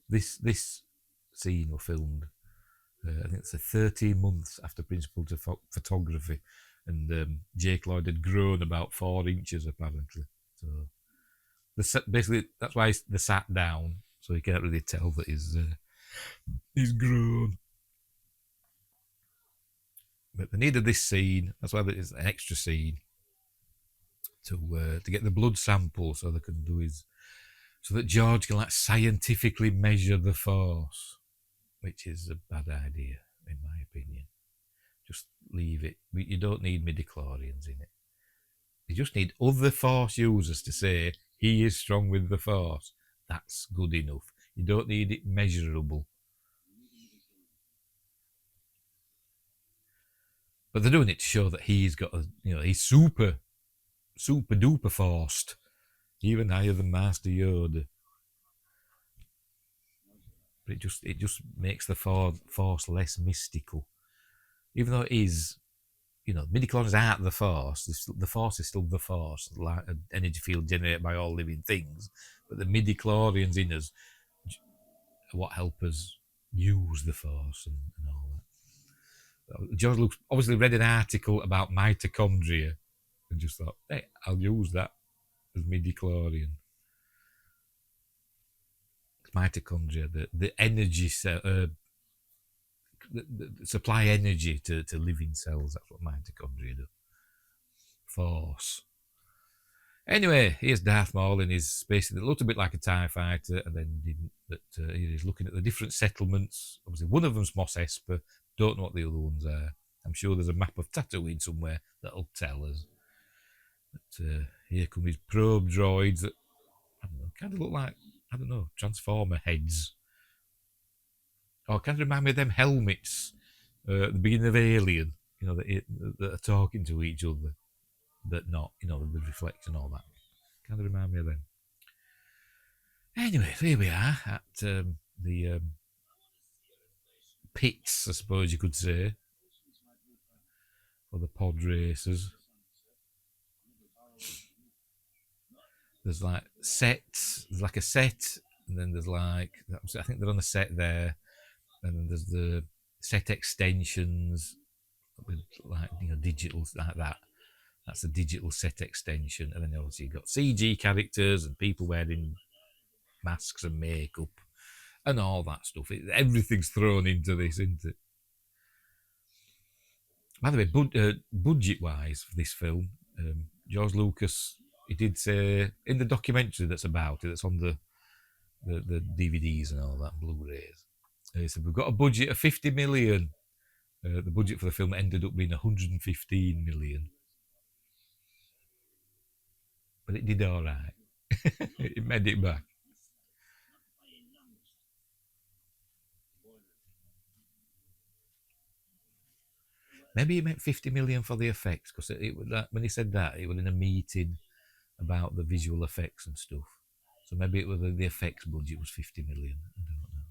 This scene was filmed. I think it's 13 months after Principal to Photography, and Jake Lloyd had grown about 4 inches apparently. So basically that's why they sat down, so you can't really tell that he's grown. But they needed this scene. That's why there's an extra scene to get the blood sample so they can do so that George can like scientifically measure the force, which is a bad idea in my opinion. Just leave it. You don't need midichlorians in it. You just need other force users to say he is strong with the force. That's good enough. You don't need it measurable. But they're doing it to show that he's got he's super duper forced, even higher than Master Yoda. But it just makes the force less mystical, even though it is. Midichlorians aren't the force. The force is still the force, like an energy field generated by all living things. But the midichlorians in us are what help us use the force and all that. George Lucas obviously read an article about mitochondria and just thought, hey, I'll use that as midichlorian. Mitochondria, the energy cell, the supply energy to living cells. That's what mitochondria do. Force. Anyway, here's Darth Maul in his space that looked a bit like a TIE fighter and then didn't. But he's looking at the different settlements. Obviously, one of them's Mos Espa. Don't know what the other ones are. I'm sure there's a map of Tatooine somewhere that'll tell us. But here come his probe droids that, I don't know, kind of look like, I don't know, Transformer heads. Oh, kind of remind me of them helmets at the beginning of Alien, that are talking to each other, but not, the reflection, all that. Kind of remind me of them. Anyway, here we are at the pits, I suppose you could say, for the pod racers. There's like sets, there's like a set, and then there's like, I think they're on the set there, and then there's the set extensions with like digitals like that. That's a digital set extension. And then obviously you've got CG characters and people wearing masks and makeup and all that stuff. Everything's thrown into this, isn't it? By the way, budget-wise for this film, George Lucas, he did say in the documentary that's about it, that's on the DVDs and all that, Blu-rays, he said, we've got a budget of 50 million. The budget for the film ended up being 115 million. But it did all right. It made it back. Maybe he meant 50 million for the effects, because when he said that, it was in a meeting about the visual effects and stuff. So maybe it was the effects budget was 50 million. I don't know.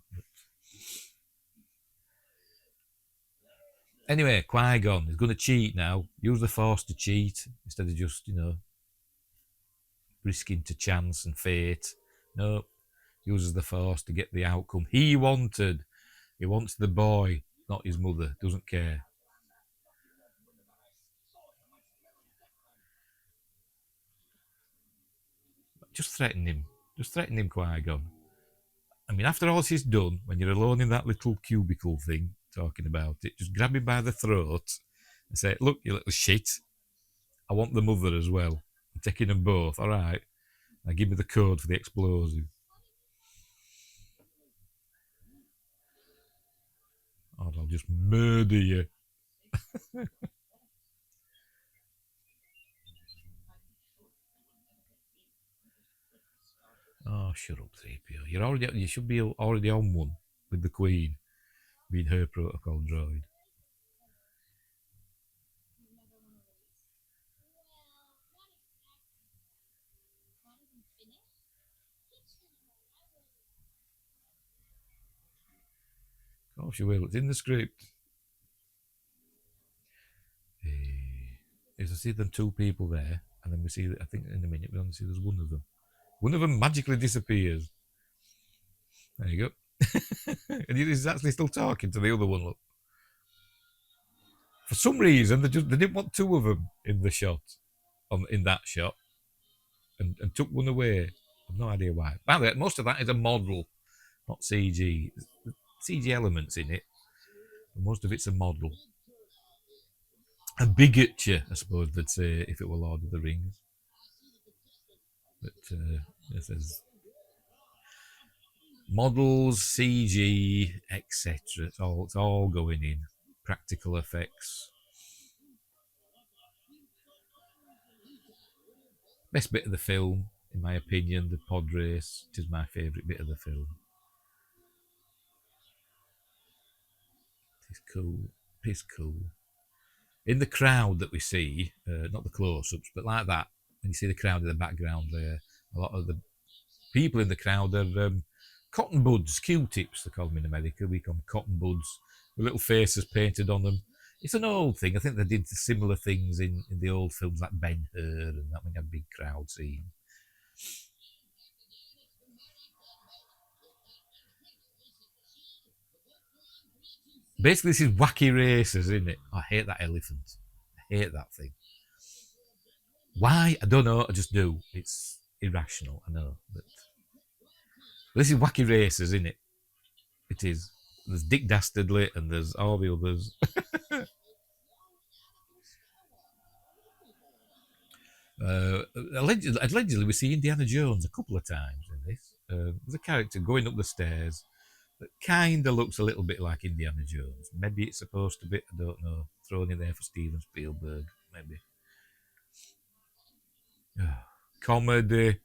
But anyway, Qui-Gon is going to cheat now. Use the Force to cheat instead of just, risking to chance and fate. No, uses the Force to get the outcome he wanted. He wants the boy, not his mother. Doesn't care. Just threaten him. Just threaten him, Qui-Gon. I mean, after all she's done, when you're alone in that little cubicle thing talking about it, just grab him by the throat and say, look, you little shit, I want the mother as well. I'm taking them both, all right? Now give me the code for the explosive. Or I'll just murder you. Oh, shut up, 3PO. You should be already on one with the Queen, being her protocol droid. Of course you will. It's in the script. Is I see them two people there, and then we see, I think in a minute, we only see there's one of them. One of them magically disappears. There you go. And he's actually still talking to the other one. Look. For some reason, they didn't want two of them in the shot, in that shot, and took one away. I've no idea why. By the way, most of that is a model, not CG. CG elements in it, but most of it's a model. A bigot, I suppose they'd say if it were Lord of the Rings. But it says models, CG, etc. It's all going in. Practical effects. Best bit of the film, in my opinion, the pod race. It is my favourite bit of the film. It's cool. It's cool. In the crowd that we see, not the close-ups, but like that, when you see the crowd in the background there, a lot of the people in the crowd are cotton buds, Q-tips, they call them in America. We call them cotton buds, with little faces painted on them. It's an old thing. I think they did similar things in the old films like Ben-Hur and that, when you had big crowd scene. Basically, this is wacky races, isn't it? I hate that elephant. I hate that thing. Why? I don't know. I just do. It's irrational. I know. But this is wacky races, isn't it? It is. There's Dick Dastardly and there's all the others. Allegedly, we see Indiana Jones a couple of times in this. There's a character going up the stairs that kind of looks a little bit like Indiana Jones. Maybe it's supposed to be, I don't know, thrown in there for Steven Spielberg, maybe. Comedy,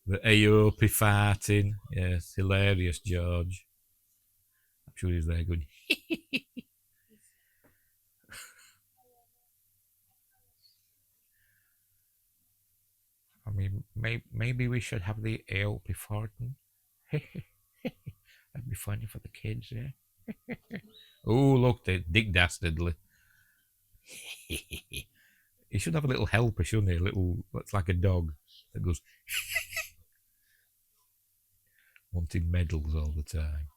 the Aopi farting. Yes, hilarious, George. I'm sure he's there going, I mean, maybe we should have the Aopi farting. That'd be funny for the kids, yeah. Oh, look, Dick Dastardly. He should have a little helper, shouldn't he? A little, that's like a dog that goes wanting medals all the time.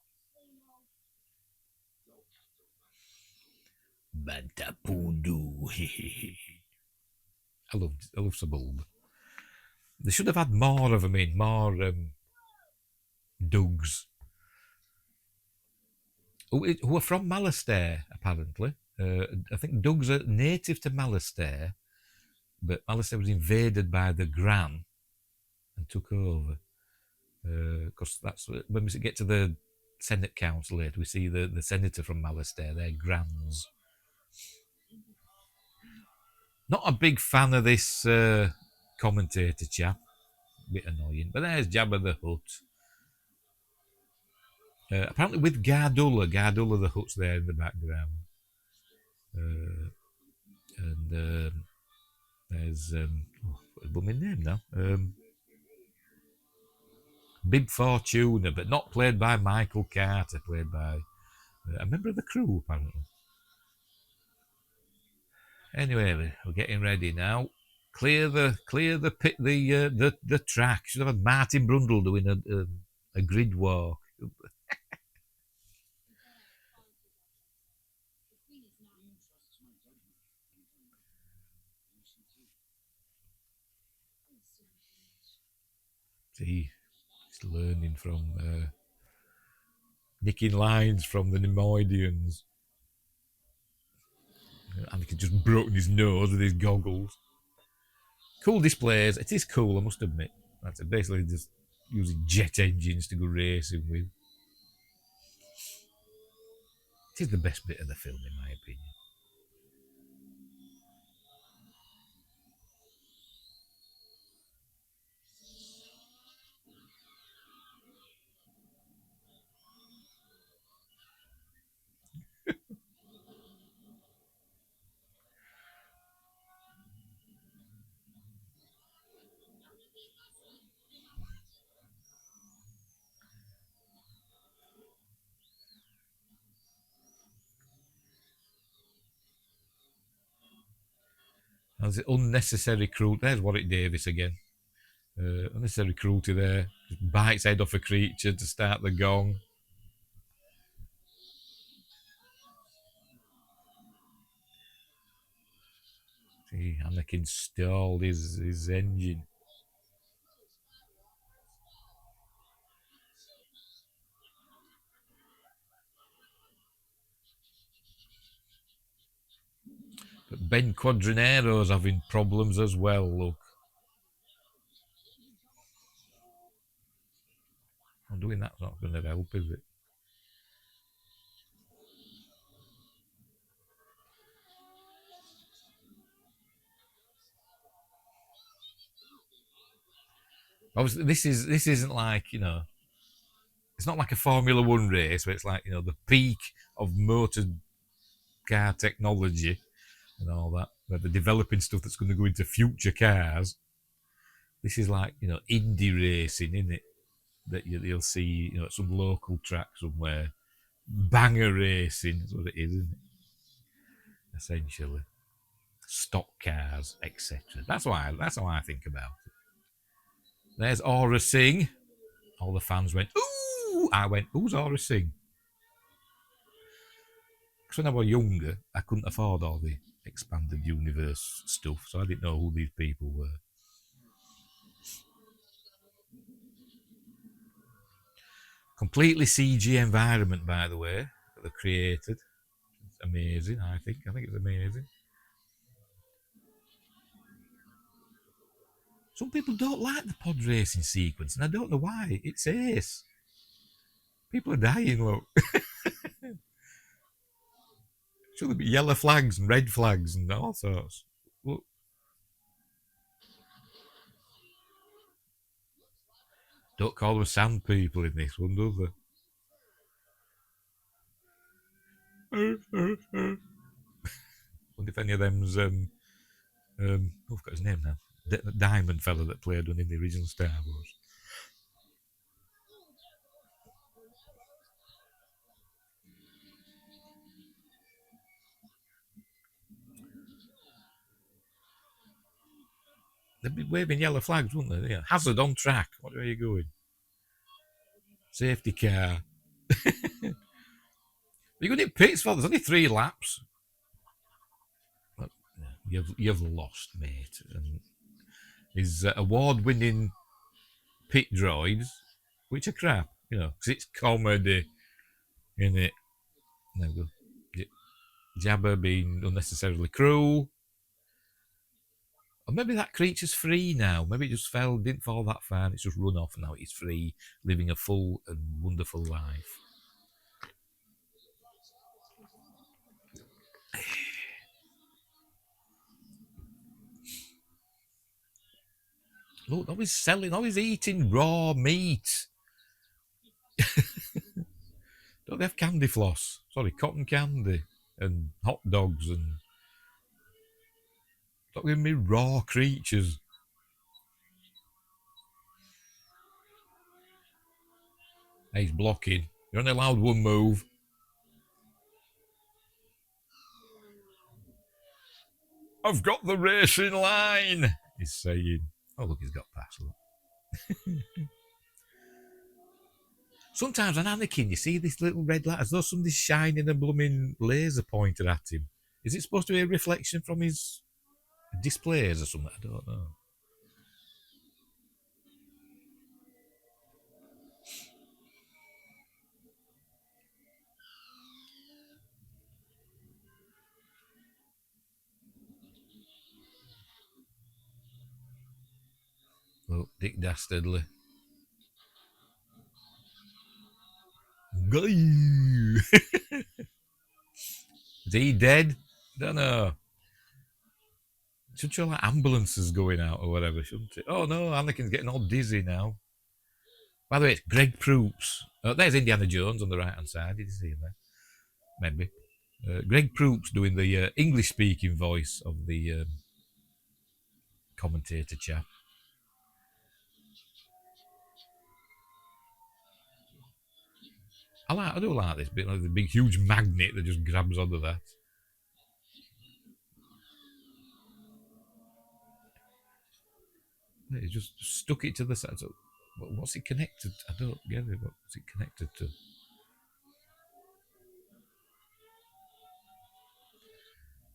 Bantapundu. I love Suburb. They should have had more of them in, more Dougs. Who are from Malastair, apparently. I think Dougs are native to Malastair, but Malastair was invaded by the Gran and took over. Because that's when we get to the Senate Council later, we see the senator from Malastair, they're Grans. Not a big fan of this commentator chap. Bit annoying. But there's Jabba the Hutt. Apparently with Gardulla. Gardulla the Hutt's there in the background. And there's what's the blooming name now? Bib Fortuna, but not played by Michael Carter, played by a member of the crew, apparently. Anyway, we're getting ready now. Clear the pit, the track. Should have had Martin Brundle doing a grid walk. See, he's learning from nicking lines from the Nemoidians. And he just broken his nose with his goggles. Cool displays. It is cool, I must admit. That's basically just using jet engines to go racing with. It is the best bit of the film, in my opinion. There's unnecessary cruelty. There's Warwick Davis again. Unnecessary cruelty there. Just bites head off a creature to start the gong. See, Anakin stalled his engine. But Ben Quadranero's having problems as well, look. I'm doing that's not going to help, is it? Obviously, this isn't like, it's not like a Formula One race where it's like, the peak of motor car technology and all that, where they're developing stuff that's going to go into future cars. This is like, indie racing, isn't it? That you'll see, at some local track somewhere. Banger racing is what it is, isn't it? Essentially. Stock cars, etc. That's how I think about it. There's Aura Singh. All the fans went, ooh! I went, who's Aura Singh? Because when I was younger, I couldn't afford all the expanded universe stuff, so I didn't know who these people were. Completely CG environment, by the way, that they created. It's amazing, I think. I think it's amazing. Some people don't like the pod racing sequence, and I don't know why. It's ace. People are dying, look. Should there be yellow flags and red flags and all sorts? Look. Don't call them sand people in this one, do they? Wonder if any of them's I've got his name now. Diamond fella that played one in the original Star Wars. They'd be waving yellow flags, wouldn't they? Yeah. Hazard on track. What way are you going? Safety car. You're going to pits for there's only 3 laps. you've lost, mate. And his award-winning pit droids, which are crap, because it's comedy, in it. There we go. Jabba being unnecessarily cruel. Or maybe that creature's free now. Maybe it just didn't fall that far, and it's just run off now. It's free, living a full and wonderful life. Look, always eating raw meat. Don't they have candy floss? Sorry, cotton candy and hot dogs and stop giving me raw creatures. Hey, he's blocking. You're only allowed one move. I've got the racing line, he's saying. Oh, look, he's got past. Look. Sometimes on Anakin, you see this little red light as though somebody's shining a blooming laser pointed at him. Is it supposed to be a reflection from his displays or something? I don't know. Look, Dick Dastardly. Is he dead? Don't know. Should show like ambulances going out or whatever, shouldn't it? Oh no, Anakin's getting all dizzy now. By the way, it's Greg Proops. Oh, there's Indiana Jones on the right hand side. Did you see him there? Maybe. Greg Proops doing the English speaking voice of the commentator chap. I do like this bit, like the big huge magnet that just grabs onto that. He just stuck it to the side. So, what's it connected? I don't get it. What's it connected to?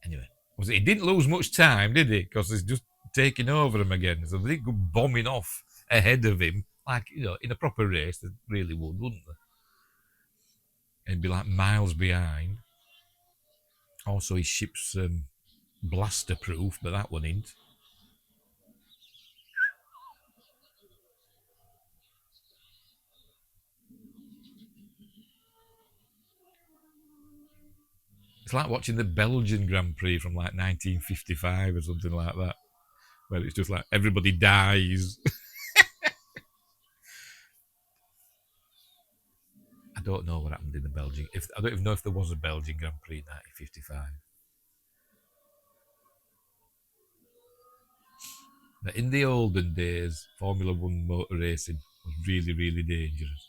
Anyway, he didn't lose much time, did he? Because he's just taking over him again. So they didn't go bombing off ahead of him, like, in a proper race, they really would, wouldn't they? And be like miles behind. Also, his ship's blaster proof, but that one ain't. It's like watching the Belgian Grand Prix from like 1955 or something like that, where it's just like everybody dies. I don't know what happened in the Belgian. I don't even know if there was a Belgian Grand Prix in 1955. But in the olden days, Formula One motor racing was really, really dangerous,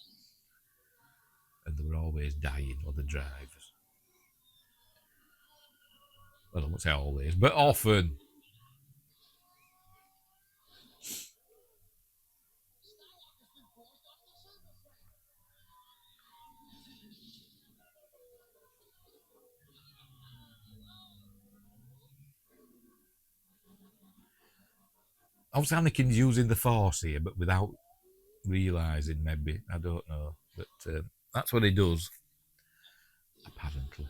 and they were always dying, other drivers. Well, I won't say always, but often. Obviously, Anakin's using the Force here, but without realising, maybe. I don't know. But that's what he does, apparently.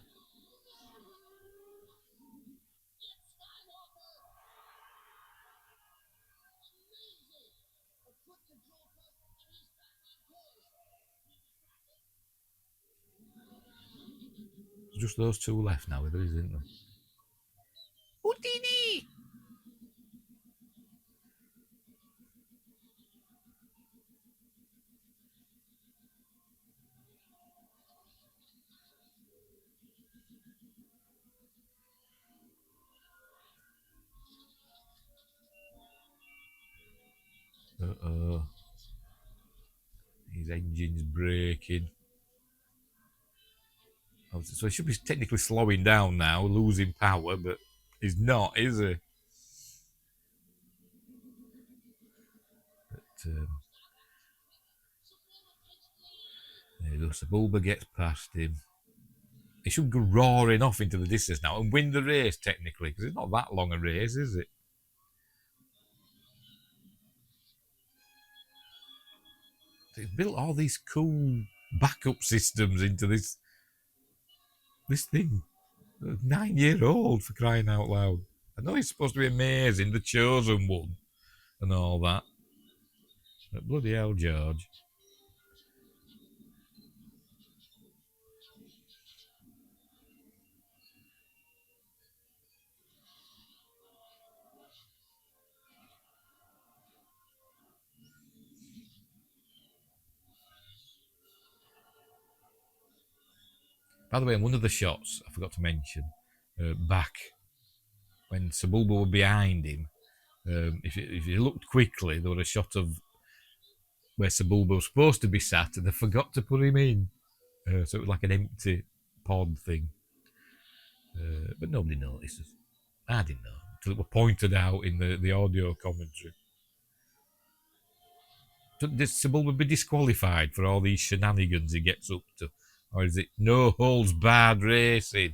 There's just those two left now, there isn't there? Houdini! Uh-oh. His engine's braking. So he should be technically slowing down now, losing power, but he's not, is he? But there you go. Sebulba gets past him. He should go roaring off into the distance now and win the race, technically, because it's not that long a race, is it? They've built all these cool backup systems into this thing. 9-year-old, for crying out loud. I know he's supposed to be amazing, the chosen one, and all that. But bloody hell, George. By the way, in one of the shots, I forgot to mention, back when Sebulba were behind him, if you looked quickly, there was a shot of where Sebulba was supposed to be sat, and they forgot to put him in. So it was like an empty pod thing. But nobody notices. I didn't know until it was pointed out in the audio commentary. Does Sebulba be disqualified for all these shenanigans he gets up to? Or is it no holds barred racing?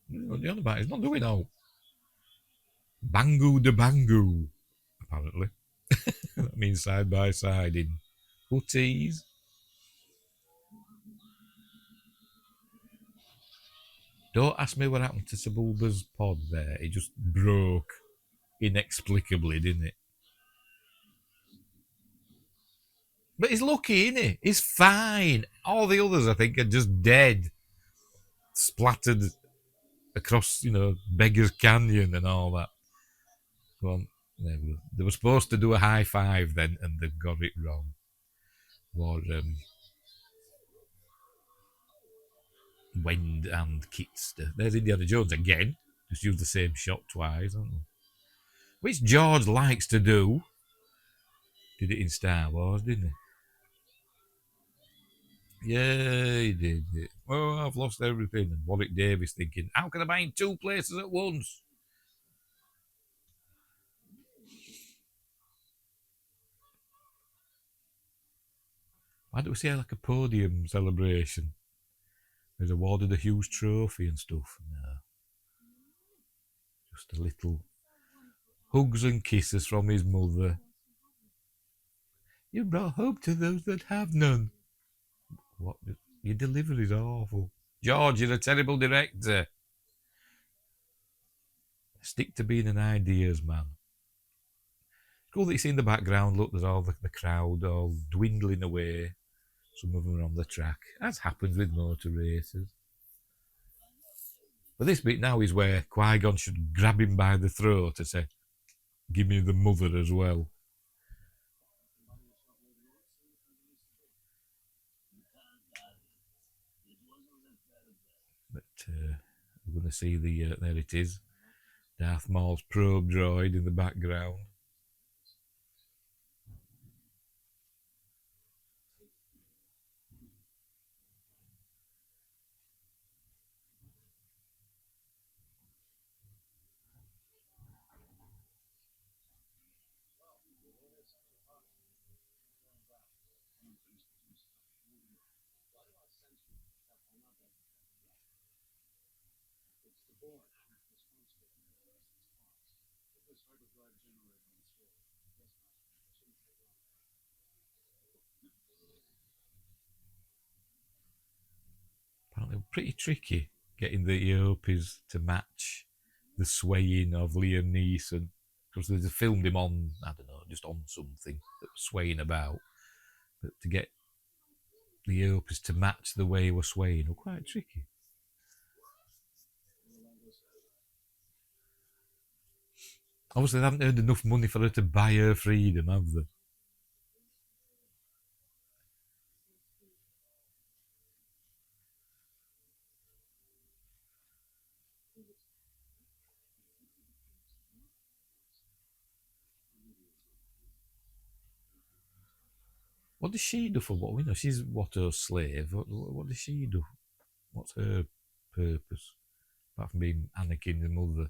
What are you on about? He's not doing all Bangu de Bangu, apparently. That means side by side in hoodies. Don't ask me what happened to Sebulba's pod there. It just broke inexplicably, didn't it? But he's lucky, isn't he? He's fine. All the others, I think, are just dead. Splattered across, Beggar's Canyon and all that. Well, they were supposed to do a high five then, and they got it wrong. Or Wend and Kitster. There's Indiana Jones again. Just use the same shot twice, haven't they? Which George likes to do. Did it in Star Wars, didn't he? Yeah, he did it. Oh, I've lost everything. And Warwick Davis thinking, how can I buy in two places at once? Why don't we see like a podium celebration? He's awarded a huge trophy and stuff. No. Just a little hugs and kisses from his mother. You brought hope to those that have none. What? Your delivery's awful. George, you're a terrible director. Stick to being an ideas man. Cool that you see in the background, look, there's all the crowd all dwindling away. Some of them are on the track, as happens with motor races. But this bit now is where Qui-Gon should grab him by the throat and say, give me the mother as well. But we're going to see there it is, Darth Maul's probe droid in the background. Apparently pretty tricky getting the earpiece to match the swaying of Liam Neeson, because they filmed him on, I don't know, just on something that was swaying about. But to get the earpiece to match the way he was swaying was quite tricky. Obviously, they haven't earned enough money for her to buy her freedom, have they? What does she do for what we know? She's Watto's slave. What does she do? What's her purpose? apart from being Anakin's mother.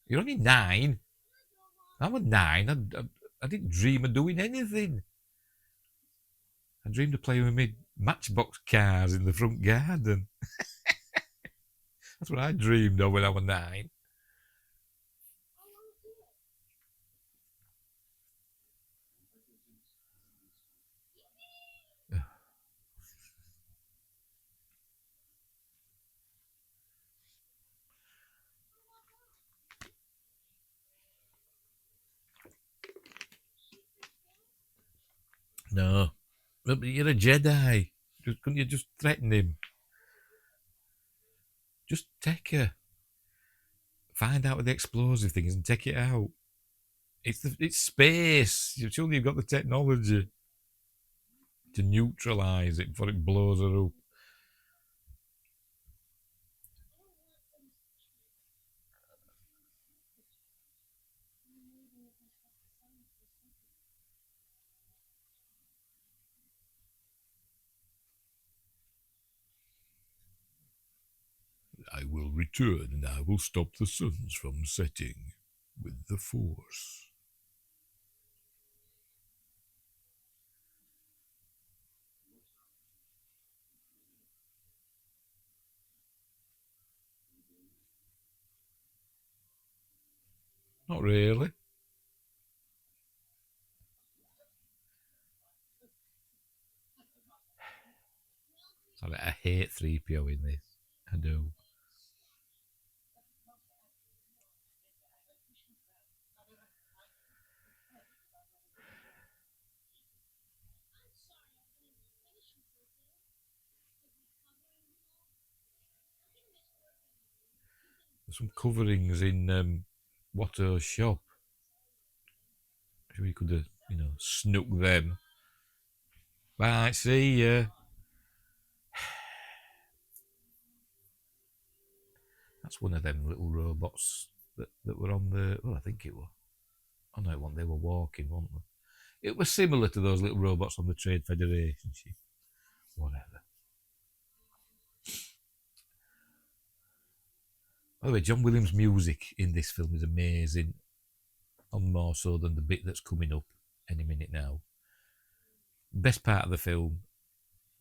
You're only 9. I was 9. I didn't dream of doing anything. I dreamed of playing with my matchbox cars in the front garden. That's what I dreamed of when I was 9. No. But you're a Jedi. Couldn't you just threaten him? Just take her. Find out what the explosive thing is and take it out. It's space. Surely you've got the technology to neutralise it before it blows her up. I will return and I will stop the suns from setting with the Force. Not really. Sorry, I hate 3PO in this. I do. There's some coverings in Watto's shop. We could have, snook them. Right, see ya. That's one of them little robots that were on the. Well, I think it was. Oh no, it wasn't. They were walking, weren't they? It was similar to those little robots on the Trade Federation ship. Whatever. By the way, John Williams' music in this film is amazing, on more so than the bit that's coming up any minute now. Best part of the film,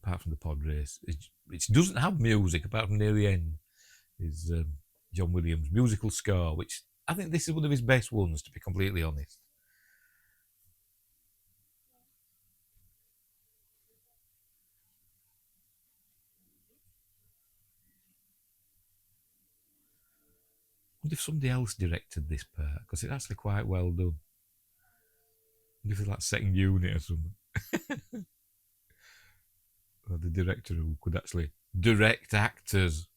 apart from the pod race, it doesn't have music apart from near the end, is John Williams' musical score, which I think this is one of his best ones, to be completely honest. What if somebody else directed this part? Because it's actually quite well done. What if it's like second unit or something? Or the director who could actually direct actors.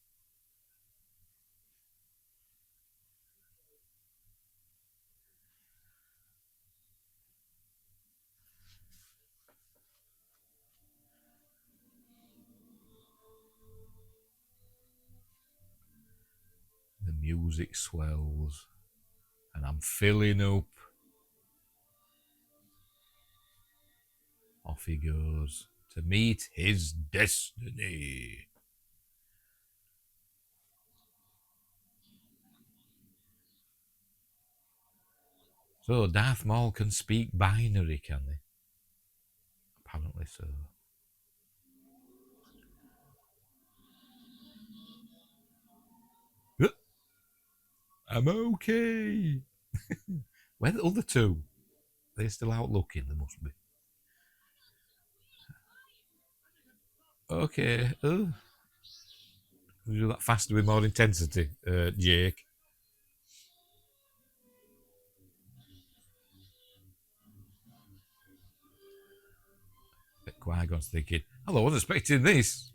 The music swells, and I'm filling up. Off he goes to meet his destiny. So Darth Maul can speak binary, can they? Apparently so. I'm okay. Where are the other two? They're still out looking, they must be. Okay. Do that faster with more intensity, Jake. Qui-Gon's thinking, hello, I wasn't expecting this.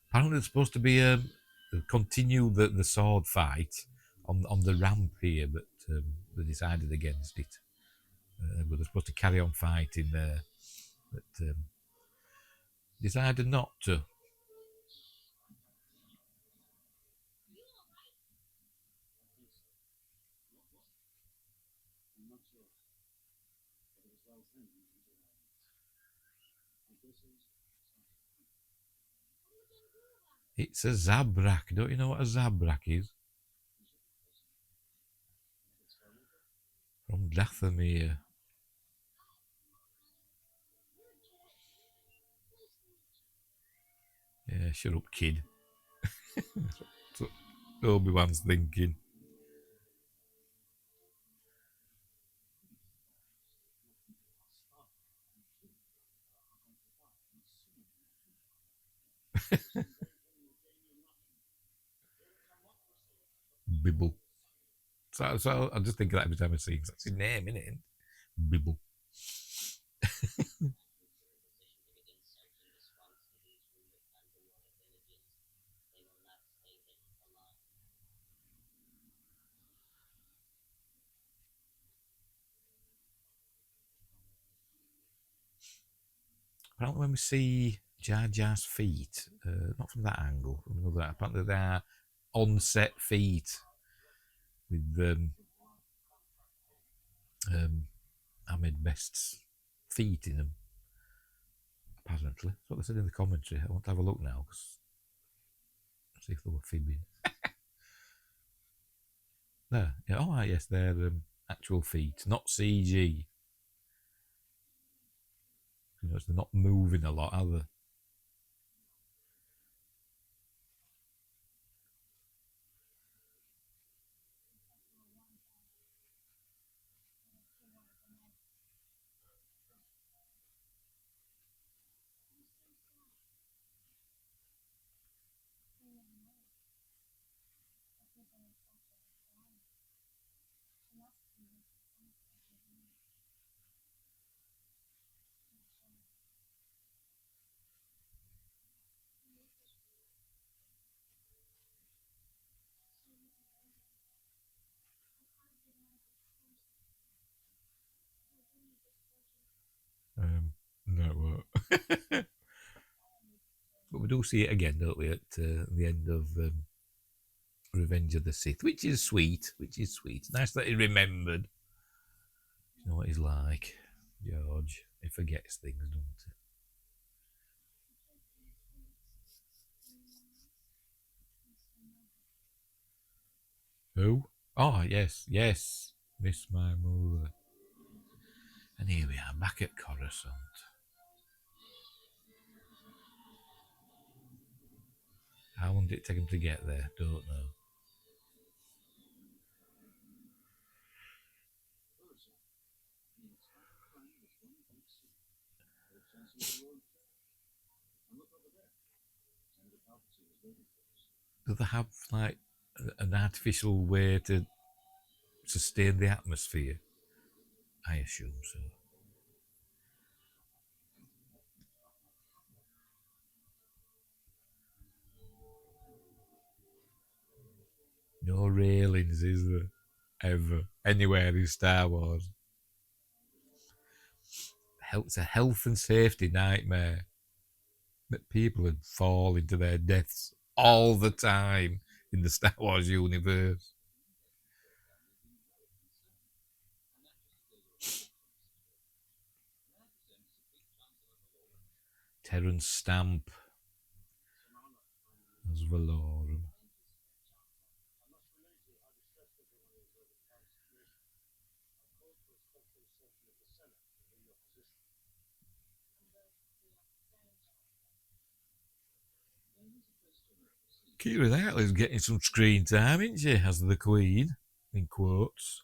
Apparently, it's supposed to be continue the sword fight on the ramp here, but they decided against it. But they're supposed to carry on fighting there. but decided not to. It's a zabrak. Don't you know what a zabrak is? From Dathomir. Yeah, shut up, kid. So Obi-Wan's thinking. Bibble. So I just think of that every time I see it. That's his name, isn't it? Bibble. Apparently, when we see Jar Jar's feet, not from that angle, from another, apparently they are on-set feet with um, Ahmed Best's feet in them. Apparently, that's what they said in the commentary. I want to have a look now, see if they were fibbing. There, yeah, oh yes, they're actual feet, not CG. You know, they're not moving a lot, are they? No, but we do see it again, don't we, at the end of Revenge of the Sith, which is sweet. Which is sweet. Nice that he remembered. You know what he's like, George. He forgets things, doesn't he? Who? Oh, yes, yes. Miss my mother. And here we are, back at Coruscant. How long did it take him to get there? Don't know. Do they have like an artificial way to sustain the atmosphere? I assume so. No railings, is there? Ever. Anywhere in Star Wars. It's a health and safety nightmare that people would fall into their deaths all the time in the Star Wars universe. Terence Stamp as Valorum. Keira Knightley's getting some screen time, isn't she, as the Queen, in quotes.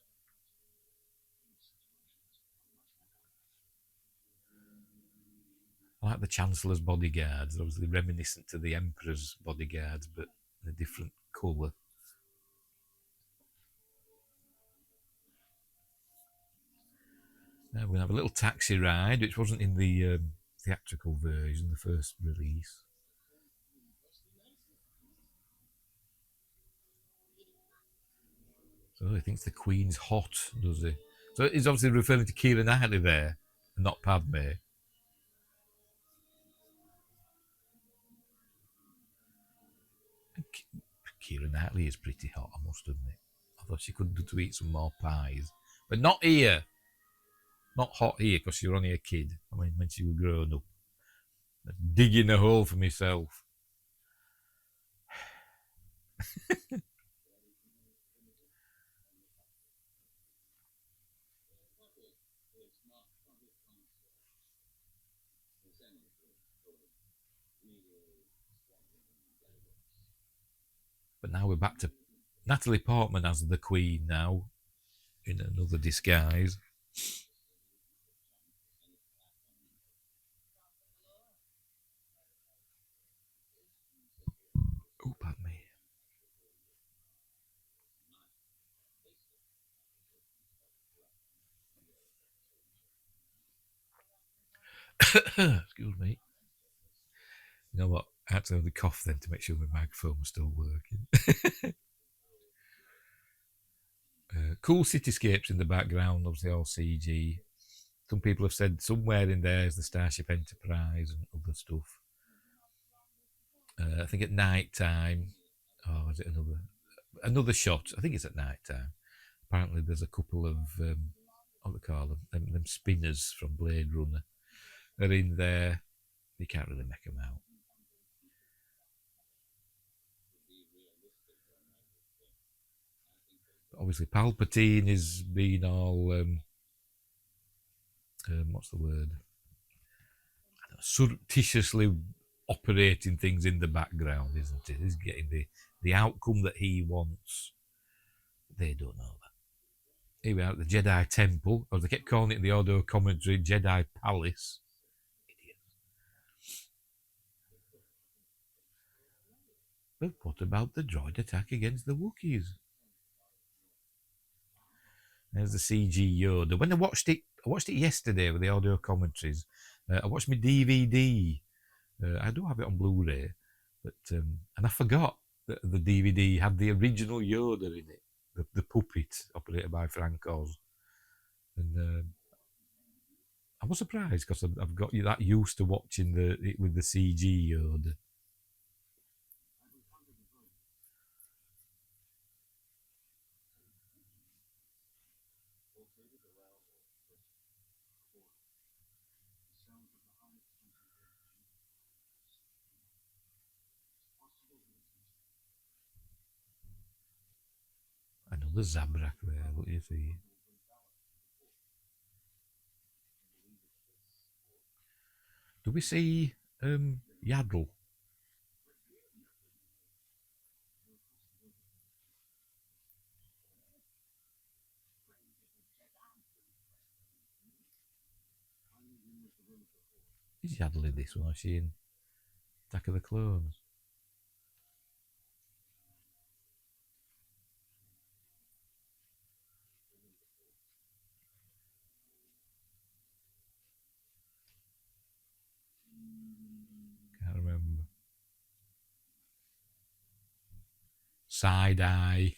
I like the Chancellor's bodyguards, obviously reminiscent to the Emperor's bodyguards, but in a different colour. Now we're going to have a little taxi ride, which wasn't in the theatrical version, the first release. So he thinks the Queen's hot, does he? So he's obviously referring to Keira Knightley there, and not Padme. Keira Knightley is pretty hot, I must admit. I thought she could do to eat some more pies. But not here. Not hot here, because she was only a kid. I mean, when she was grown up. Digging a hole for myself. But now we're back to Natalie Portman as the Queen now, in another disguise. Oh, pardon me. Excuse me. You know what? I had to have the cough then to make sure my microphone was still working. Cool cityscapes in the background, obviously all CG. Some people have said somewhere in there is the Starship Enterprise and other stuff. I think at night time. Oh, is it another shot? I think it's at night time. Apparently, there's a couple of what they call them spinners from Blade Runner. They're in there. You can't really make them out. But obviously, Palpatine is being all what's the word? Surreptitiously operating things in the background, isn't it? He's getting the outcome that he wants. They don't know that. Here we are at the Jedi Temple, or they kept calling it in the audio commentary Jedi Palace. But what about the droid attack against the Wookiees? There's the CG Yoda. When I watched it yesterday with the audio commentaries. I watched my DVD. I do have it on Blu-ray, but and I forgot that the DVD had the original Yoda in it, the puppet operated by Frank Oz, and I was surprised because I've got that used to watching it with the CG Yoda. Another Zabrak there, what do you see? Do we see Yaddle? Is Yaddle in this one? Or is she in Attack of the Clones? Can't remember. Side eye.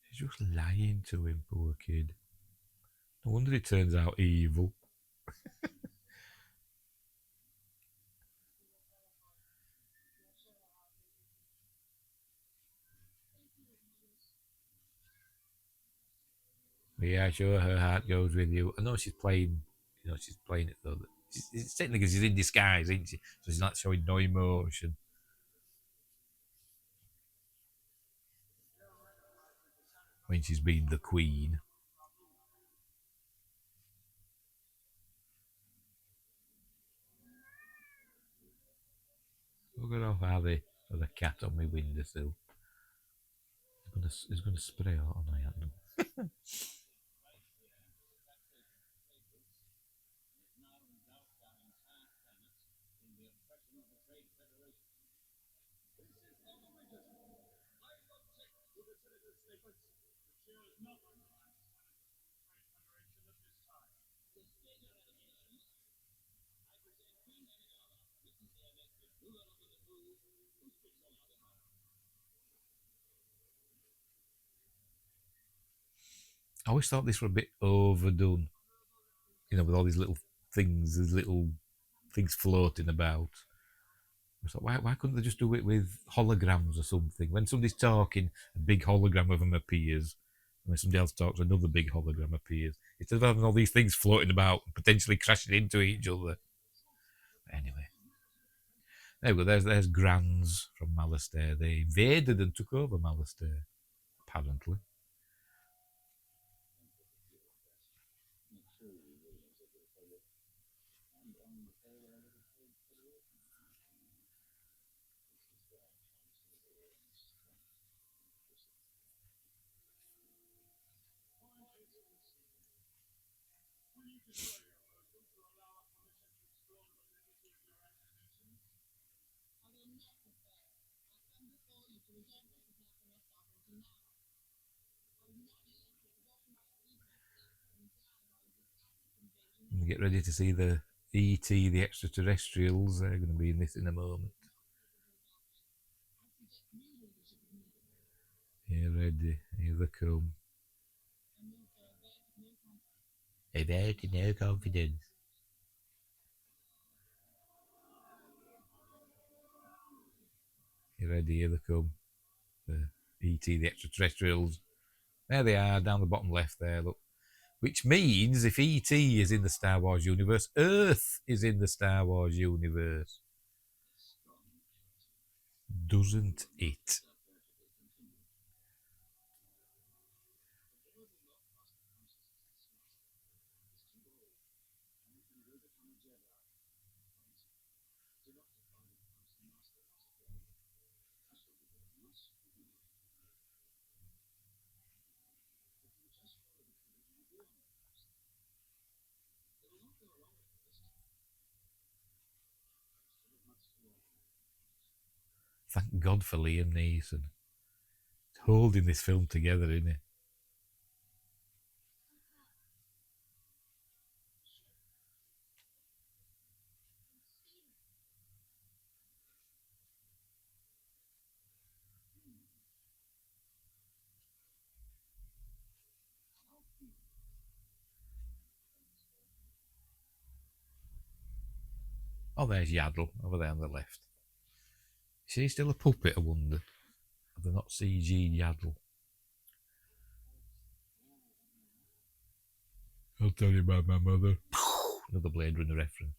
She's just lying to him, poor kid. No wonder he turns out evil. But yeah, sure, her heart goes with you. I know she's playing, she's playing it though. It's technically she's in disguise, isn't she? So she's not showing no emotion. When she's been the queen. Look at off Harry with a cat on my windowsill. He's gonna spray out on I know. I always thought this were a bit overdone. You know, with all these little things, these little things floating about. I thought, why couldn't they just do it with holograms or something? When somebody's talking, a big hologram of them appears. And when somebody else talks, another big hologram appears. Instead of having all these things floating about and potentially crashing into each other. But anyway. There we go. There's Grands from Malastair. They invaded and took over Malastair, apparently. And get ready to see the E.T., the extraterrestrials. They're going to be in this in a moment. Get ready. Here they come. About no confidence. Get ready. Here they come. The E.T., the extraterrestrials. There they are, down the bottom left there, look. Which means if E.T. is in the Star Wars universe, Earth is in the Star Wars universe. Doesn't it? Thank God for Liam Neeson. Holding this film together, isn't it? Oh, there's Yaddle over there on the left. Is he still a puppet, I wonder? Have they not CG'd Yaddle? I'll tell you about my mother. Another Blade Runner reference.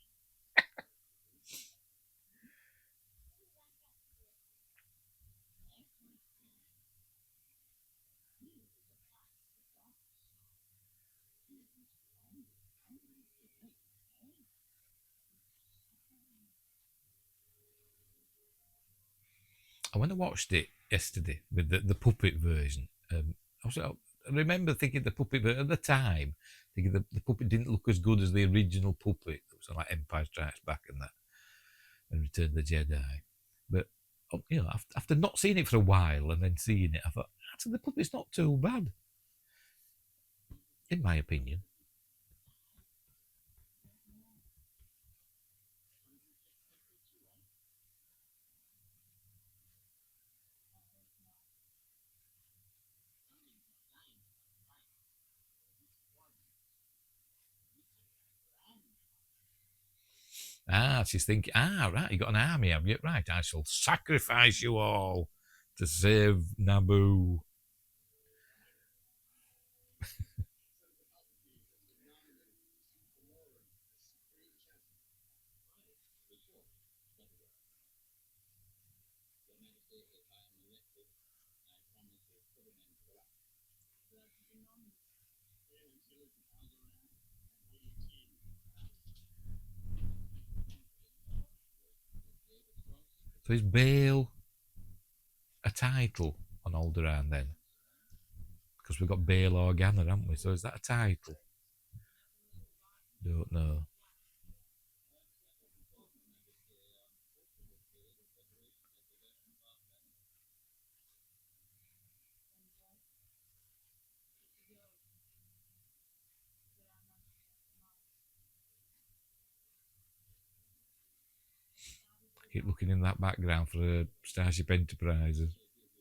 And when I watched it yesterday with the puppet version, I remember thinking the puppet at the time, thinking the puppet didn't look as good as the original puppet. It was like Empire Strikes Back and that, and Return of the Jedi. But you know, after not seeing it for a while and then seeing it, I thought actually the puppet's not too bad, in my opinion. She's thinking, right, you got an army, have you? Right, I shall sacrifice you all to save Naboo. So is Bale a title on Alderaan then? Because we've got Bale Organa, haven't we? So is that a title? Don't know. Keep looking in that background for a Starship Enterprises.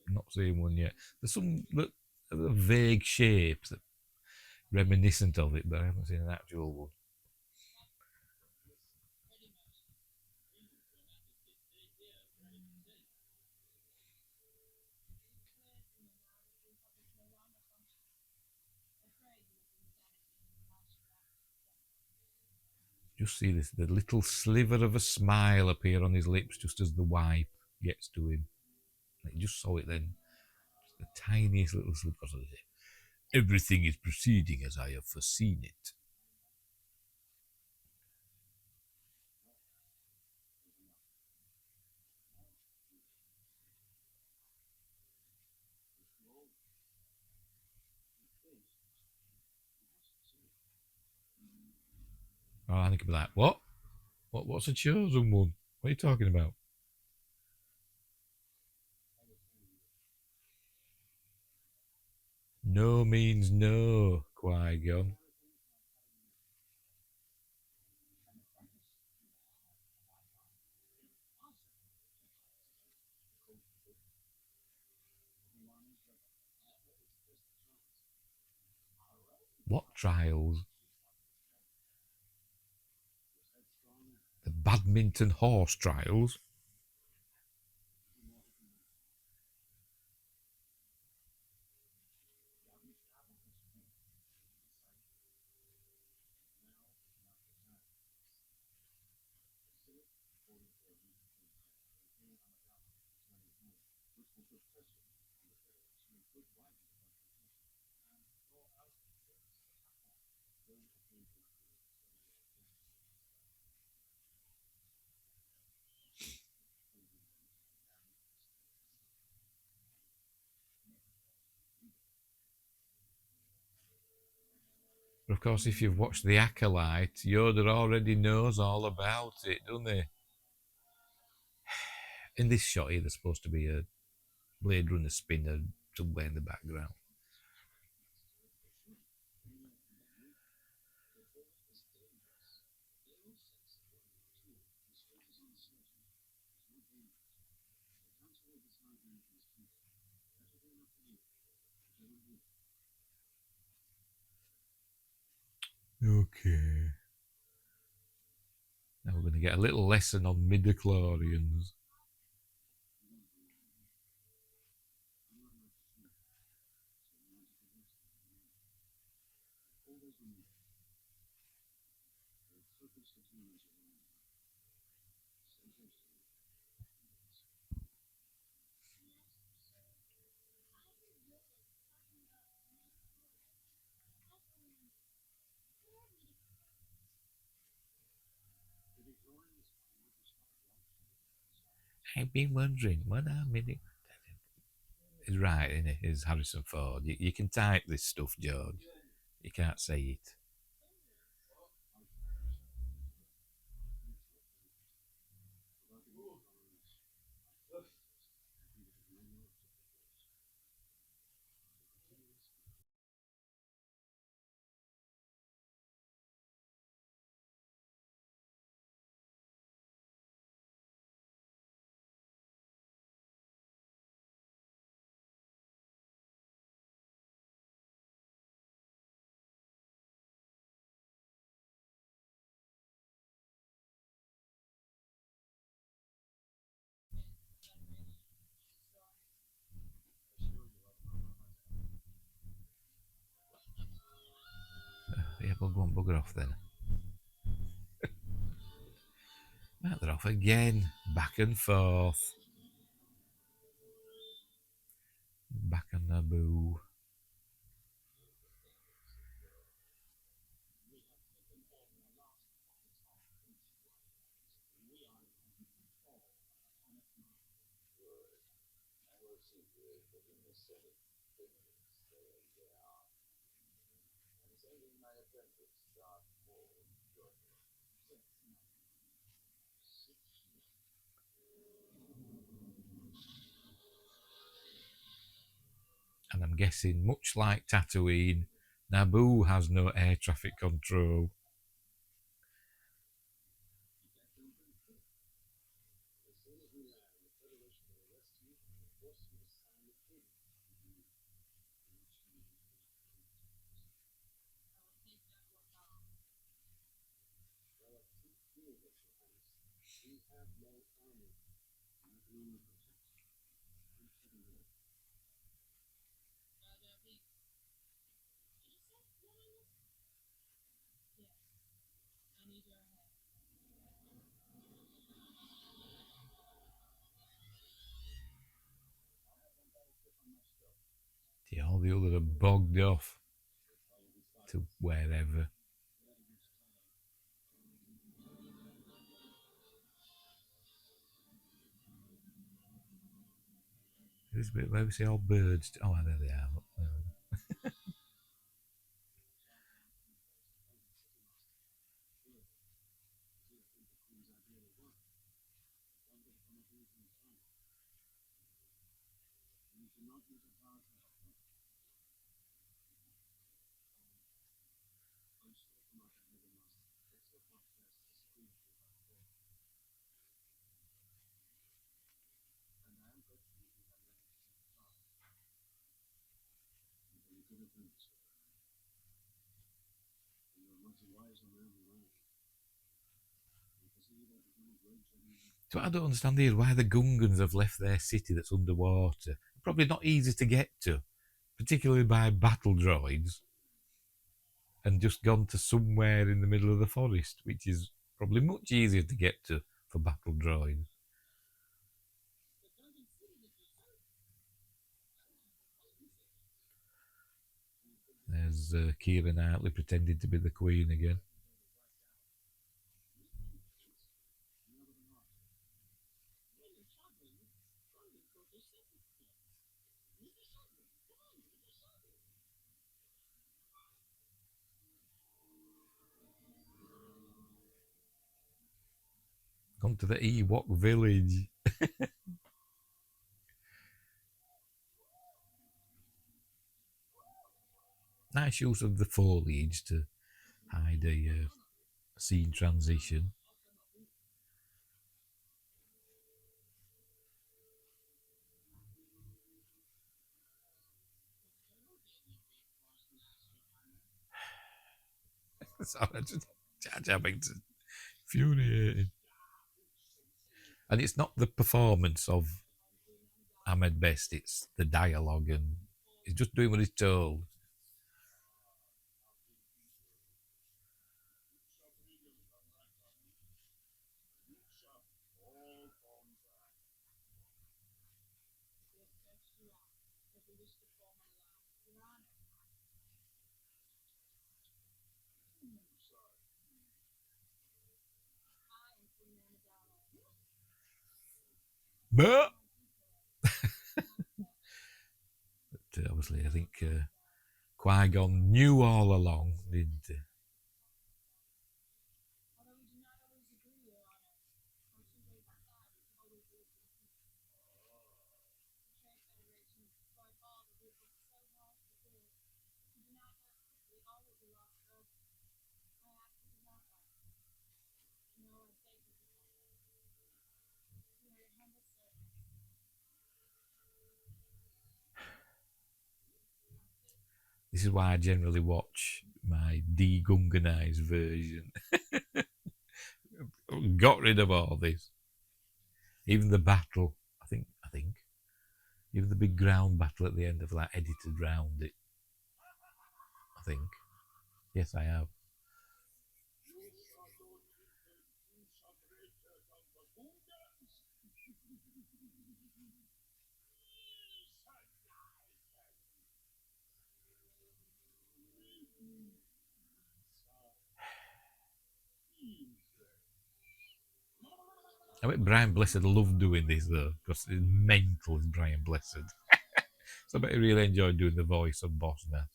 Not seeing one yet. There's some vague shapes that reminiscent of it, but I haven't seen an actual one. Just see this, the little sliver of a smile appear on his lips just as the wipe gets to him. I just saw it then. Just the tiniest little sliver. Everything is proceeding as I have foreseen it. Oh, I think I'd be like, what? What's a chosen one? What are you talking about? No means no, Qui-Gon. What trials? The badminton horse trials? But of course, if you've watched The Acolyte, Yoda already knows all about it, doesn't he? In this shot here, there's supposed to be a Blade Runner spinner somewhere in the background. Okay. Now we're going to get a little lesson on midichlorians. I've been wondering what are midi. Is right, isn't it? Is Harrison Ford. You can type this stuff, George. You can't say it. Yeah, but go on, bugger off then. Right, they're off again. Back and forth. Back on Naboo. And I'm guessing, much like Tatooine, Naboo has no air traffic control. Yeah, all the others are bogged off to wherever. There's a bit where we see all birds. Oh, there they are. So I don't understand here why the Gungans have left their city that's underwater. Probably not easy to get to, particularly by battle droids, and just gone to somewhere in the middle of the forest, which is probably much easier to get to for battle droids. There's Keira Knightley pretending to be the Queen again. Gone to the Ewok village. Nice use of the foliage to hide a scene transition. Sorry, just Jar Jar Binks is infuriating. And it's not the performance of Ahmed Best, it's the dialogue, and he's just doing what he's told. But obviously, I think Qui Gon knew all along, didn't he? This is why I generally watch my de-gunganized version. Got rid of all this. Even the battle, I think, even the big ground battle at the end of that edited round it. I think. Yes, I have. I bet Brian Blessed loved doing this though, because it's mental is Brian Blessed. So I bet he really enjoyed doing the voice of Boss Nass.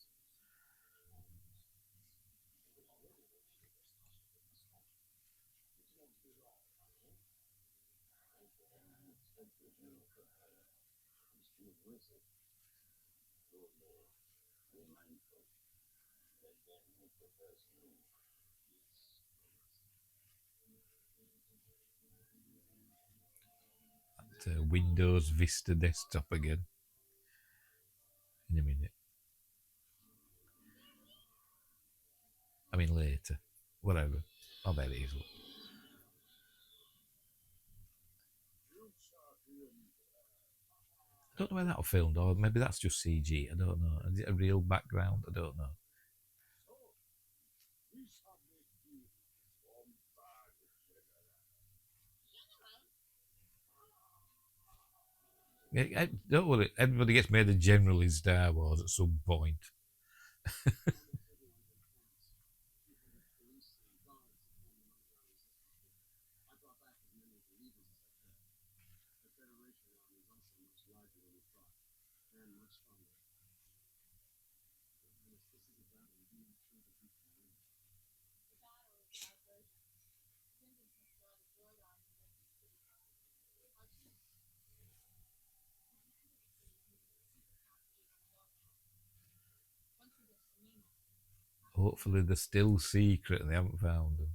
That Windows Vista desktop again in a minute. I mean later. Whatever. Oh, there it is. I don't know where that was filmed, or maybe that's just CG. I don't know. Is it a real background? I don't know. Don't worry, everybody gets made a general in Star Wars at some point. Hopefully they're still secret and they haven't found them.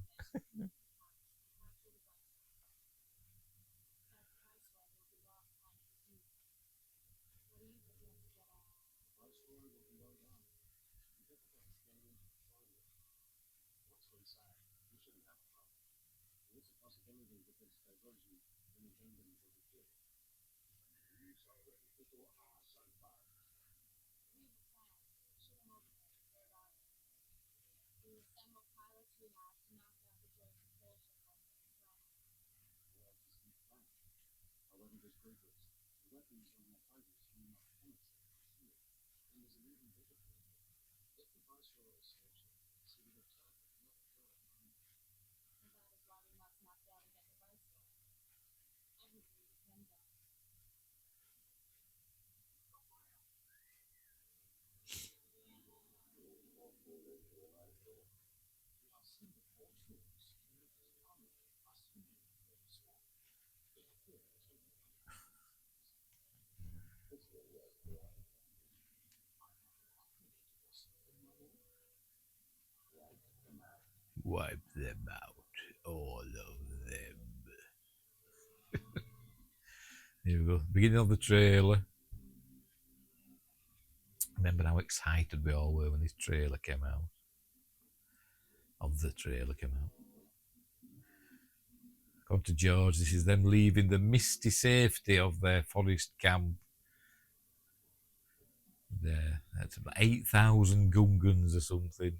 Wipe them out. All of them. Here we go. Beginning of the trailer. Remember how excited we all were when this trailer came out? Of the trailer came out. According to George, this is them leaving the misty safety of their forest camp. There, that's about 8,000 Gungans or something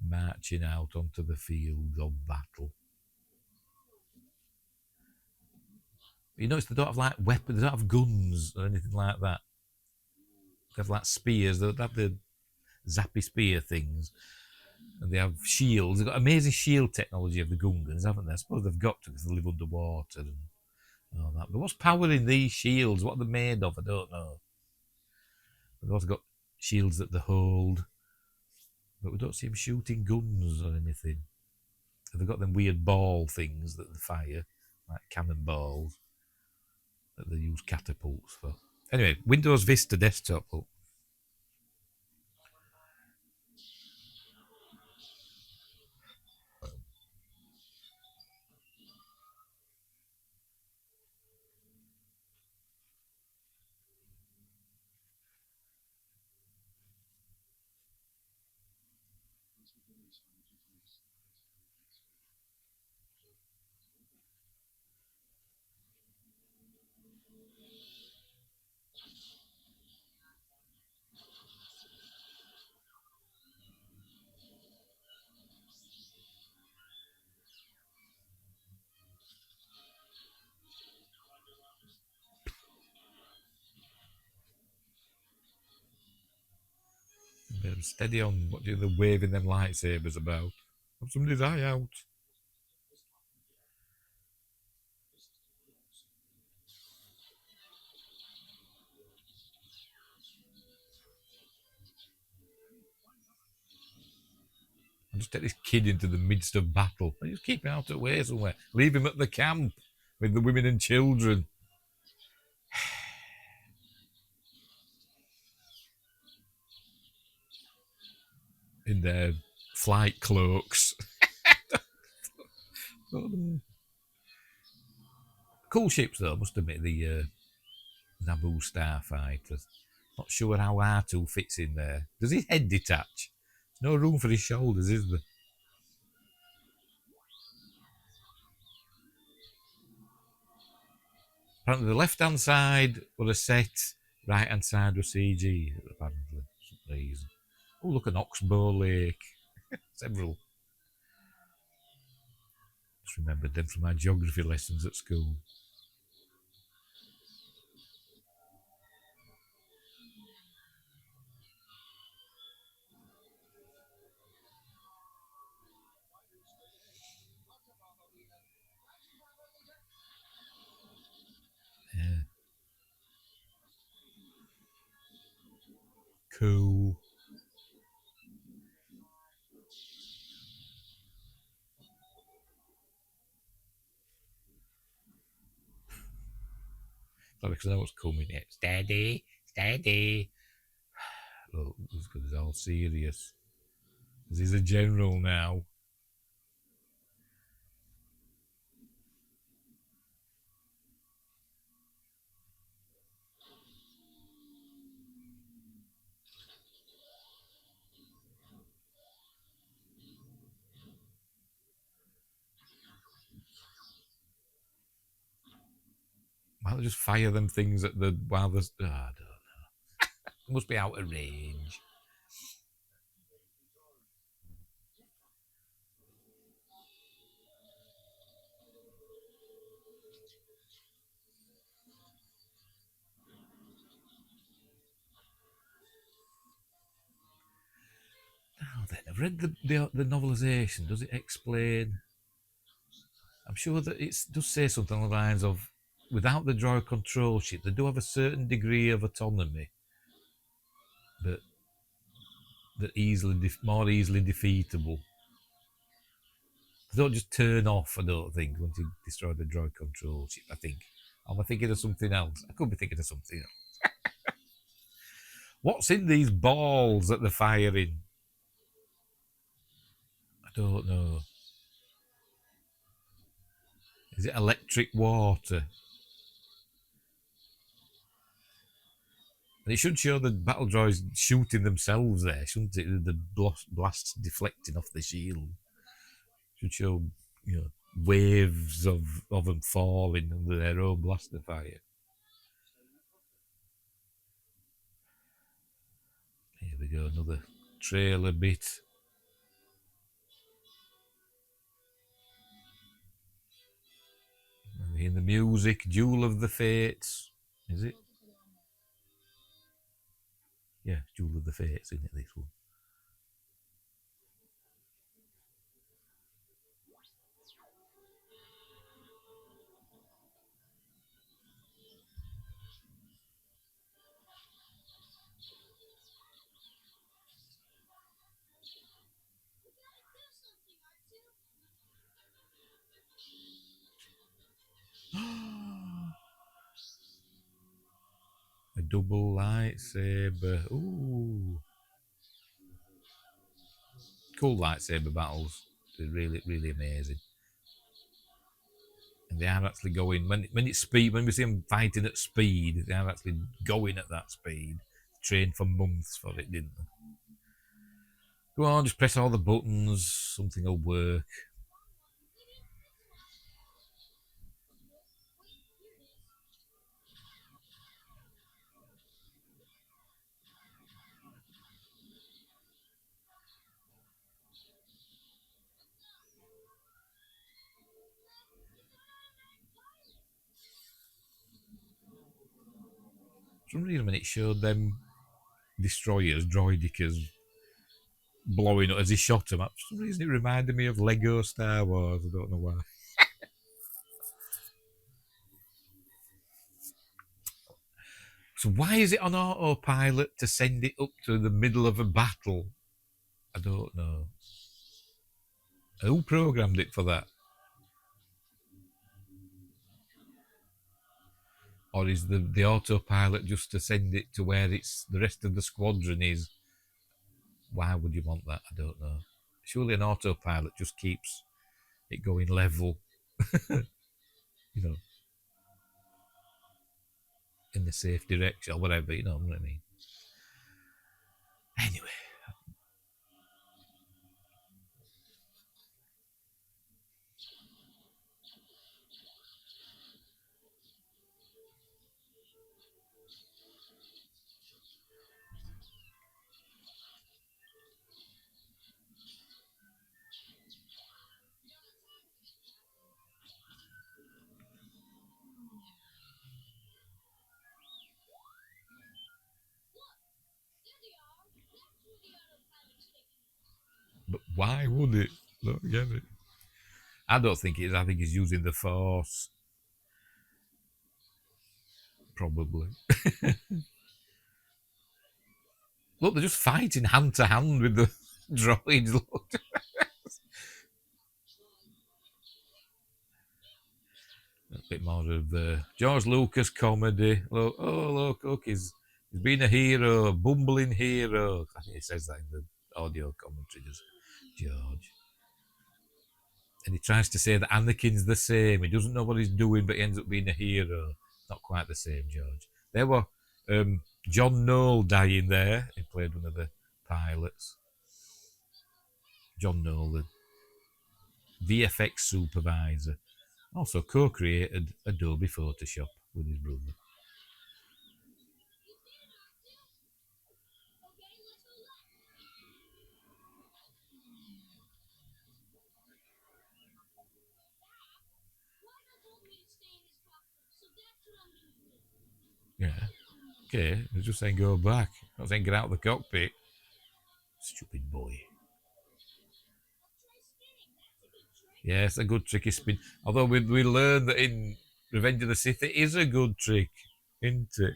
marching out onto the field of battle. You notice they don't have like weapons, they don't have guns or anything like that. They have like spears, they have the zappy spear things, and they have shields. They've got amazing shield technology of the Gungans, haven't they? I suppose they've got to because they live underwater and all that. But what's powering these shields? What are they made of? I don't know. They've also got shields that they hold, but we don't see them shooting guns or anything. They've got them weird ball things that they fire, like cannonballs, that they use catapults for. Anyway, Windows Vista desktop. Oh, steady on. What are they waving them lightsabers about? Have somebody's eye out. And just take this kid into the midst of battle. And just keep him out of the way somewhere. Leave him at the camp with the women and children in their flight cloaks. Cool ships though, must admit, the Naboo starfighter. Not sure how R2 fits in there. Does his head detach? There's no room for his shoulders, is there? Apparently, the left-hand side was a set, right-hand side was CG. Apparently, for some reason. Oh, look, an oxbow lake. Several. Just remembered them from my geography lessons at school. Yeah. Cool. Because I know what's coming next. Steady, steady. Look, it's all serious. Because he's a general now. Why don't they just fire them things at the while there's? Oh, I don't know. It must be out of range. Now then, I've read the novelisation. Does it explain? I'm sure that it does say something along the lines of, without the droid control ship, they do have a certain degree of autonomy, but they're more easily defeatable. They don't just turn off, I don't think, once you destroy the droid control ship, I think. Am I thinking of something else? I could be thinking of something else. What's in these balls that they're firing? I don't know. Is it electric water? And it should show the battle droids shooting themselves there, shouldn't it? The blasts deflecting off the shield. Should show, waves of them falling under their own blaster fire. Here we go, another trailer bit. In the music, Duel of the Fates. Is it? Yeah, Duel of the Fates, isn't it, this one? A double lightsaber. Ooh. Cool lightsaber battles. They're really, really amazing. And they are actually going, when it's speed, when we see them fighting at speed, they are actually going at that speed. Trained for months for it, didn't they? Go on, just press all the buttons, something will work. For some reason, when it showed them destroyers, droidicas, blowing up as he shot them, for some reason it reminded me of Lego Star Wars. I don't know why. So why is it on autopilot to send it up to the middle of a battle? I don't know. Who programmed it for that? Or is the autopilot just to send it to where it's the rest of the squadron is? Why would you want that? I don't know. Surely an autopilot just keeps it going level, you know, in the safe direction or whatever, you know what I mean? Anyway. Why would it? Don't get it. I don't think it is. I think he's using the Force. Probably. Look, they're just fighting hand to hand with the droids. Look. A bit more of George Lucas comedy. Look, look, he's been a hero, bumbling hero. I think he says that in the audio commentary, does George. And he tries to say that Anakin's the same. He doesn't know what he's doing, but he ends up being a hero. Not quite the same, George. There were John Knoll dying there. He played one of the pilots. John Knoll, the VFX supervisor. Also co-created Adobe Photoshop with his brother. Yeah. Okay, I was just saying go back. I was saying get out of the cockpit. Stupid boy. Yeah, it's a good tricky spin. Although we learned that in Revenge of the Sith it is a good trick, isn't it?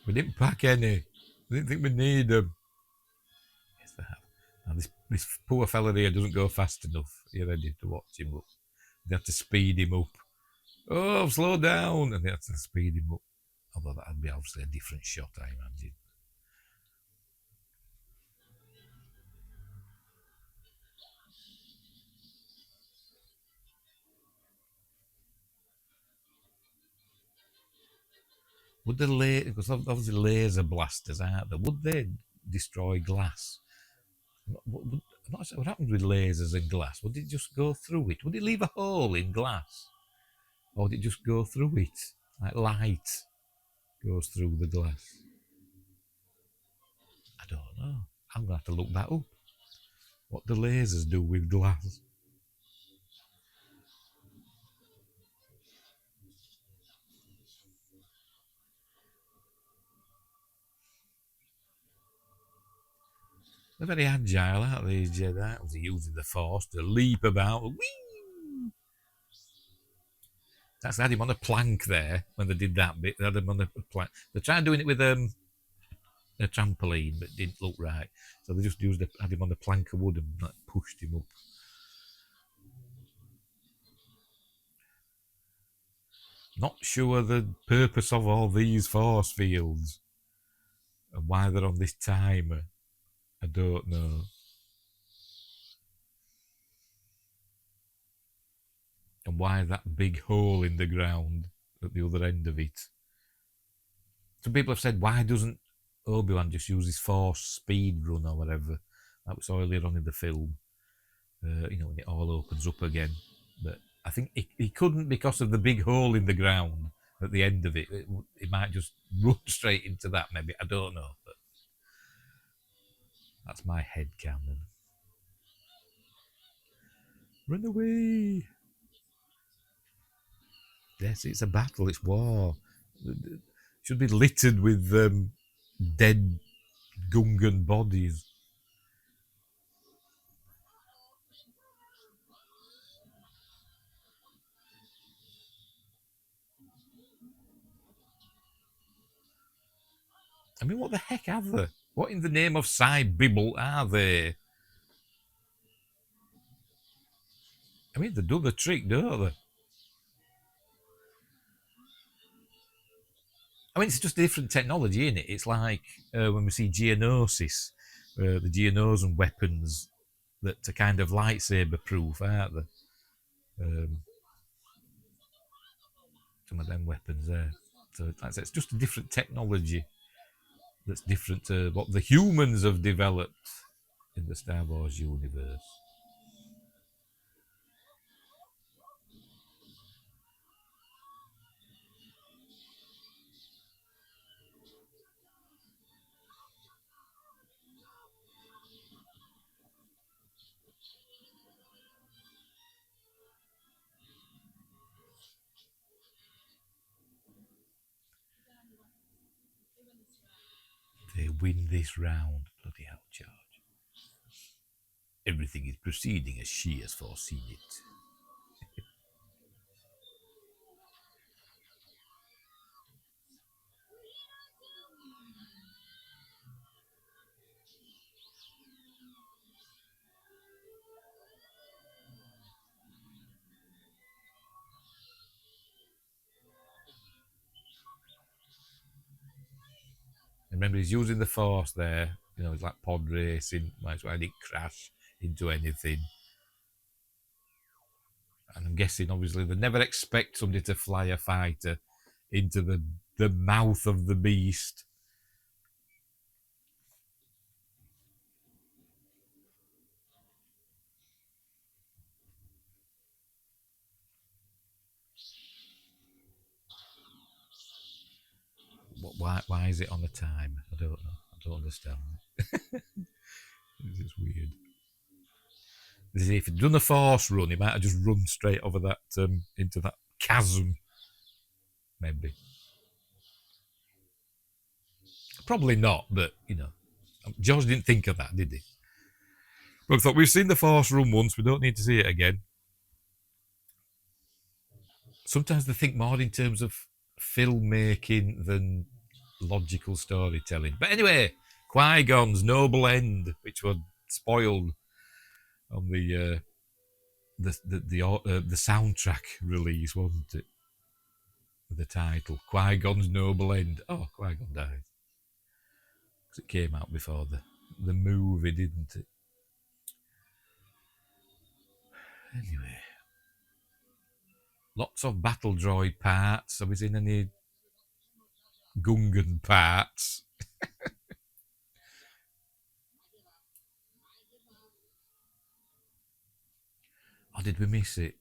We didn't pack any. We didn't think we need them. Yes, they have. Now this poor fella here doesn't go fast enough. You're ready to watch him up. They have to speed him up. Oh, slow down. And they have to speed him up. Although that'd be obviously a different shot, I imagine. Would the because obviously laser blasters, aren't there? Would they destroy glass? I'm not sure what happens with lasers and glass. Would it just go through it? Would it leave a hole in glass? Or would it just go through it? Like light goes through the glass? I don't know. I'm going to have to look that up. What do lasers do with glass? They're very agile, aren't they, Jedi? They're using the Force to leap about. Whee! That's, they had him on a plank there when they did that bit. They had him on a plank. They tried doing it with a trampoline, but it didn't look right. So they just had him on a plank of wood and like, pushed him up. Not sure the purpose of all these force fields and why they're on this timer. I don't know. And why that big hole in the ground at the other end of it. Some people have said, why doesn't Obi-Wan just use his force speed run or whatever? That was earlier on in the film. When it all opens up again. But I think he couldn't because of the big hole in the ground at the end of it. It might just run straight into that, maybe. I don't know. But that's my head canon. Run away! Yes, it's a battle. It's war. It should be littered with dead Gungan bodies. I mean, what the heck are they? What in the name of Cy Bibble are they? I mean, they do the trick, don't they? I mean, it's just different technology, isn't it? It's like when we see Geonosis, the Geonosian weapons that are kind of lightsaber proof, aren't they? Some of them weapons there. So like I said, it's just a different technology that's different to what the humans have developed in the Star Wars universe. win this round. Bloody hell, George. Everything is proceeding as she has foreseen it. Remember, he's using the force there. You know, it's like pod racing. Might as well didn't crash into anything. And I'm guessing, obviously, they never expect somebody to fly a fighter into the mouth of the beast. Why is it on the time? I don't know. I don't understand. It's weird. If he'd done a force run, he might have just run straight over that into that chasm. Maybe. Probably not, but you know, George didn't think of that, did he? But I thought we've seen the force run once. We don't need to see it again. Sometimes they think more in terms of filmmaking than logical storytelling. But anyway, Qui-Gon's noble end, which was spoiled on the soundtrack release, wasn't it? The title Qui-Gon's noble end. Oh, Qui-Gon died because it came out before the movie, didn't it? Anyway, lots of battle droid parts. Have we seen any Gungan parts? Or did we miss it?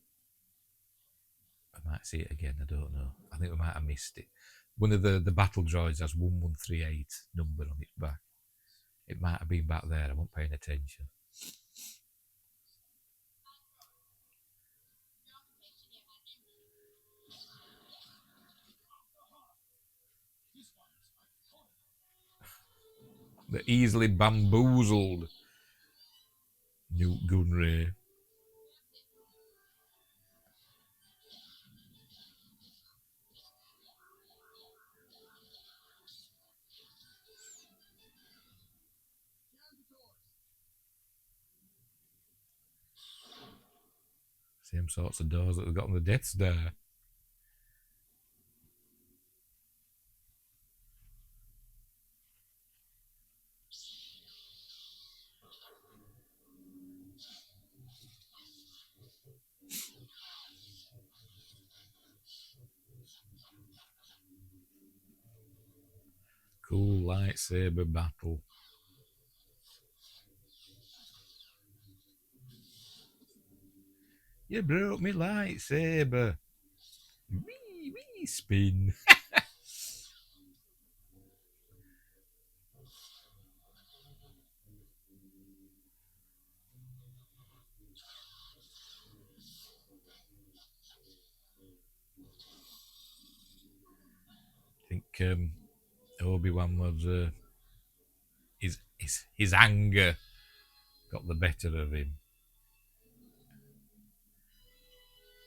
I might see it again. I don't know. I think we might have missed it. One of the battle droids has 1138 number on its back. It might have been back there. I wasn't paying attention. The easily bamboozled Newt Gunray. Same sorts of doors that they've got on the Death Star. Cool lightsaber battle. You broke me lightsaber. Wee spin. I think Obi-Wan was his anger got the better of him.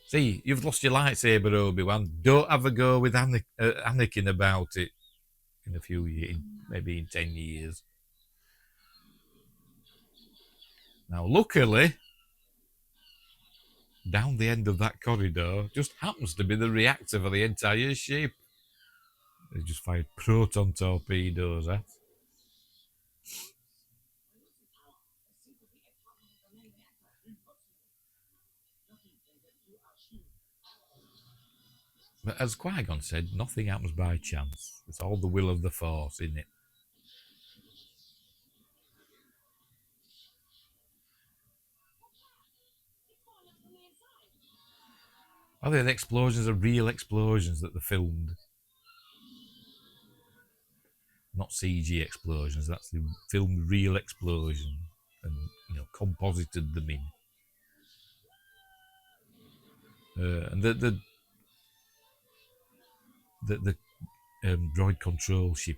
See, you've lost your lightsaber, Obi-Wan. Don't have a go with Anakin about it in a few years, maybe in 10 years. Now, luckily, down the end of that corridor just happens to be the reactor for the entire ship. They just fired proton torpedoes at. But as Qui-Gon said, nothing happens by chance. It's all the will of the Force, isn't it? Are they the explosions are real explosions that they filmed? Not CG explosions. That's the filmed real explosion and composited them in. And the droid control ship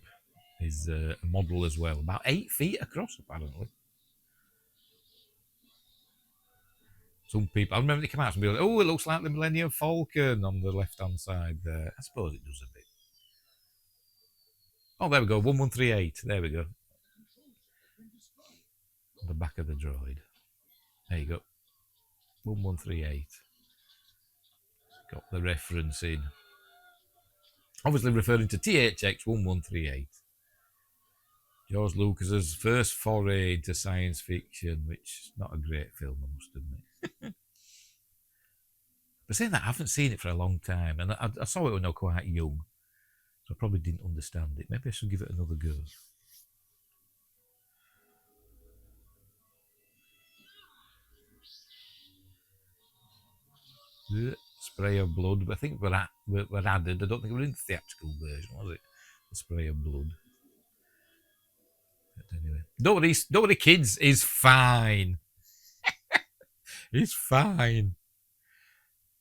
is a model as well, about 8 feet across apparently. Some people, I remember they came out and be like, "Oh, it looks like the Millennium Falcon on the left-hand side there." I suppose it does a bit. Oh, there we go, 1138. There we go. On the back of the droid. There you go. 1138. Got the reference in. Obviously referring to THX 1138. George Lucas's first foray into science fiction, which is not a great film, I must admit. But saying that, I haven't seen it for a long time, and I saw it when I was quite young, so I probably didn't understand it. Maybe I should give it another go. Spray of blood, but I think we're added. I don't think we're in the theatrical version, was it? The spray of blood. But anyway, don't worry, kids. Is fine. He's fine.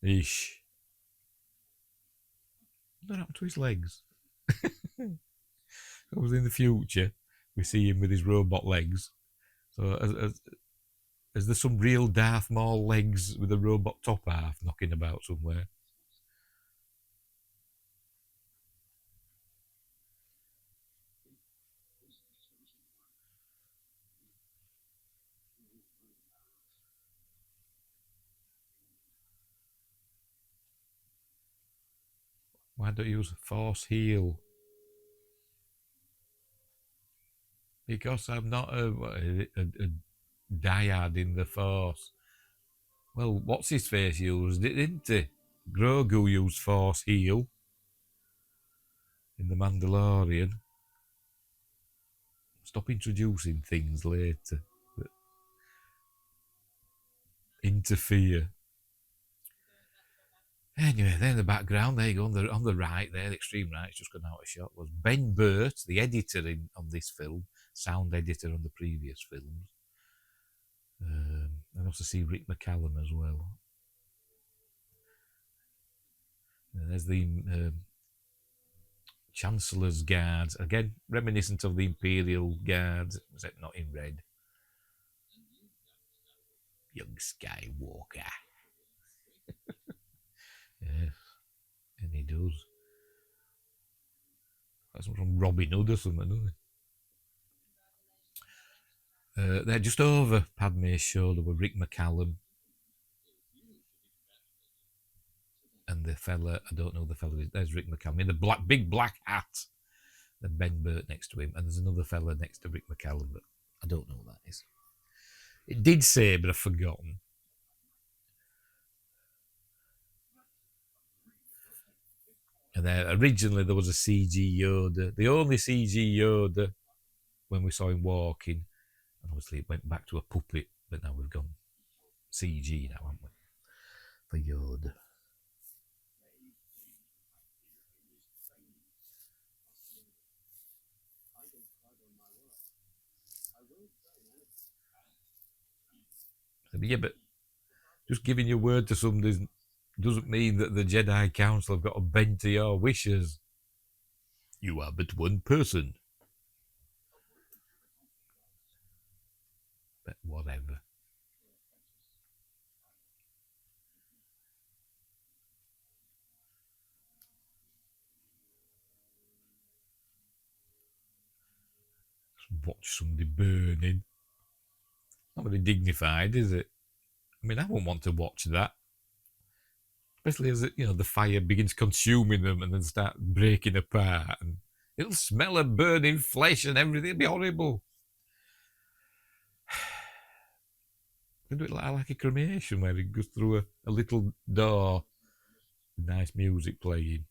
Ish. What happened to his legs? I was in the future. We see him with his robot legs. So is there some real Darth Maul legs with a robot top half knocking about somewhere? Why don't you use force heal? Because I'm not a dyad in the force. Well, what's his face used it, didn't he? Grogu used force heal in The Mandalorian. Stop introducing things later that interfere. Anyway, there in the background, there you go, on the right there, the extreme right, it's just gone out of shot, was Ben Burt, the editor on this film, sound editor on the previous films. And also see Rick McCallum as well. And there's the Chancellor's Guards, again, reminiscent of the Imperial Guards, except not in red. Young Skywalker. Yes, and he does. That's from Robin Hood or something, doesn't it? They're just over Padme's shoulder with Rick McCallum and the fella, I don't know who the fella is. There's Rick McCallum in the big black hat. Then Ben Burt next to him, and there's another fella next to Rick McCallum, but I don't know who that is. It did say, but I've forgotten. And originally there was a CG Yoda, the only CG Yoda when we saw him walking. And obviously it went back to a puppet, but now we've gone CG now, haven't we? For Yoda. Yeah, but just giving your word to somebody doesn't mean that the Jedi Council have got to bend to your wishes. You are but one person. But whatever. Just watch somebody burning. Not very dignified, is it? I mean, I wouldn't want to watch that. Especially as the fire begins consuming them and then start breaking apart, and it'll smell of burning flesh and everything. It'll be horrible. They do it like a cremation where it goes through a little door, nice music playing.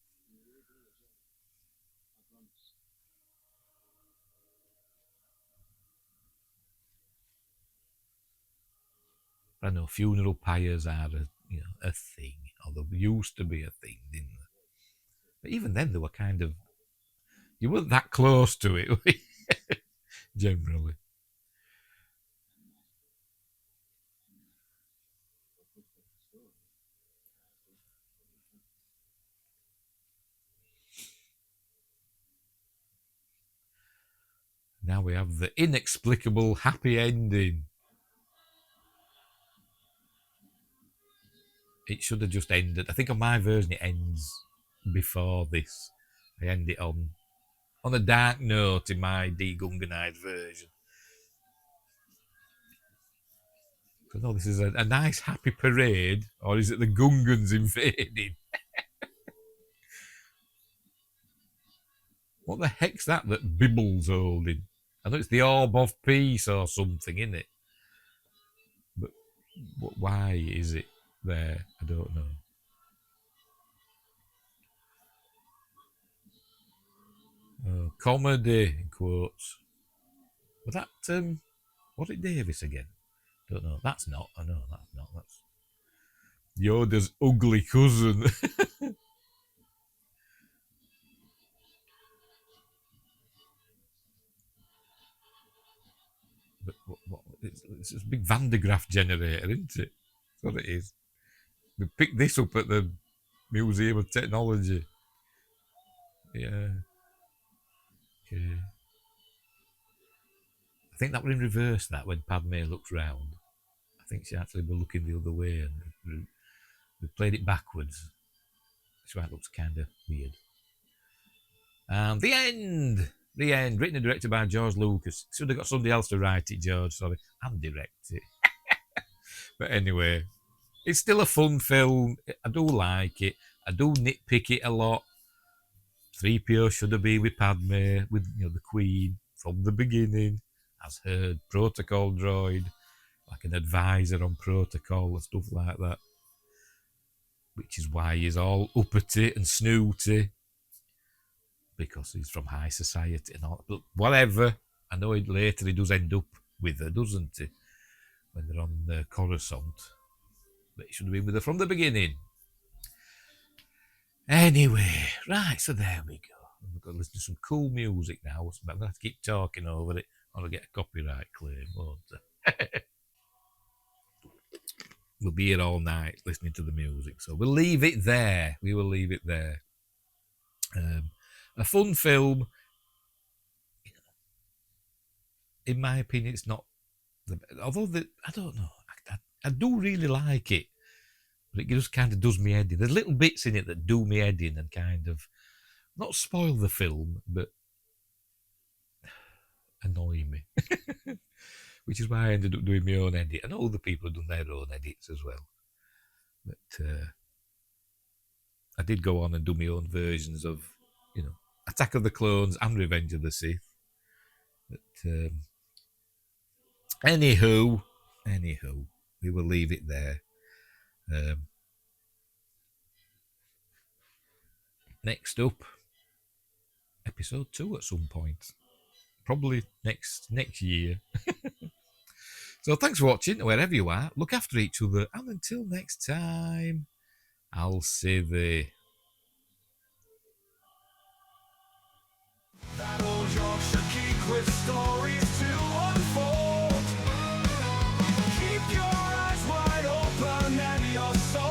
I know funeral pyres are a thing, or they used to be a thing, didn't they? But even then, they were kind of, you weren't that close to it, generally. Now we have the inexplicable happy ending. It should have just ended. I think on my version it ends before this. I end it on a dark note in my degunganized version. So no, this is a nice happy parade, or is it the Gungans invading? What the heck's that Bibble's holding? I know it's the orb of peace or something, isn't it? But why is it there? I don't know. Oh, comedy, in quotes. Was that, was it Davis again? Don't know. That's not. I know that's not. That's Yoda's ugly cousin. But it's a big Van de Graaff generator, isn't it? That's what it is. We picked this up at the Museum of Technology. Yeah. Okay. I think that was in reverse, that, when Padme looks round. I think she actually was looking the other way, and we played it backwards. That's why it looks kind of weird. And the end! The end. Written and directed by George Lucas. Should have got somebody else to write it, George, sorry. And direct it. But anyway, it's still a fun film. I do like it. I do nitpick it a lot. 3PO should have been with Padme, with the Queen, from the beginning, as her protocol droid, like an advisor on protocol and stuff like that. Which is why he's all uppity and snooty, because he's from high society and all. But whatever. I know later he does end up with her, doesn't he? When they're on Coruscant. But he should have been with her from the beginning. Anyway, right, so there we go. We've got to listen to some cool music now. But I'm going to have to keep talking over it, or I'll get a copyright claim, won't I? We'll be here all night listening to the music. So we'll leave it there. We will leave it there. A fun film. In my opinion, it's not. Although, I don't know. I do really like it. But it just kind of does me head in. There's little bits in it that do me head in and kind of not spoil the film, but annoy me. Which is why I ended up doing my own edit. And other people have done their own edits as well. But I did go on and do my own versions of, Attack of the Clones and Revenge of the Sith. But anywho, we will leave it there. Next up, episode 2 at some point. Probably next year. So thanks for watching, wherever you are. Look after each other, and until next time, I'll say the... That old Yorkshire geek with stories to unfold. Keep your eyes wide open and your soul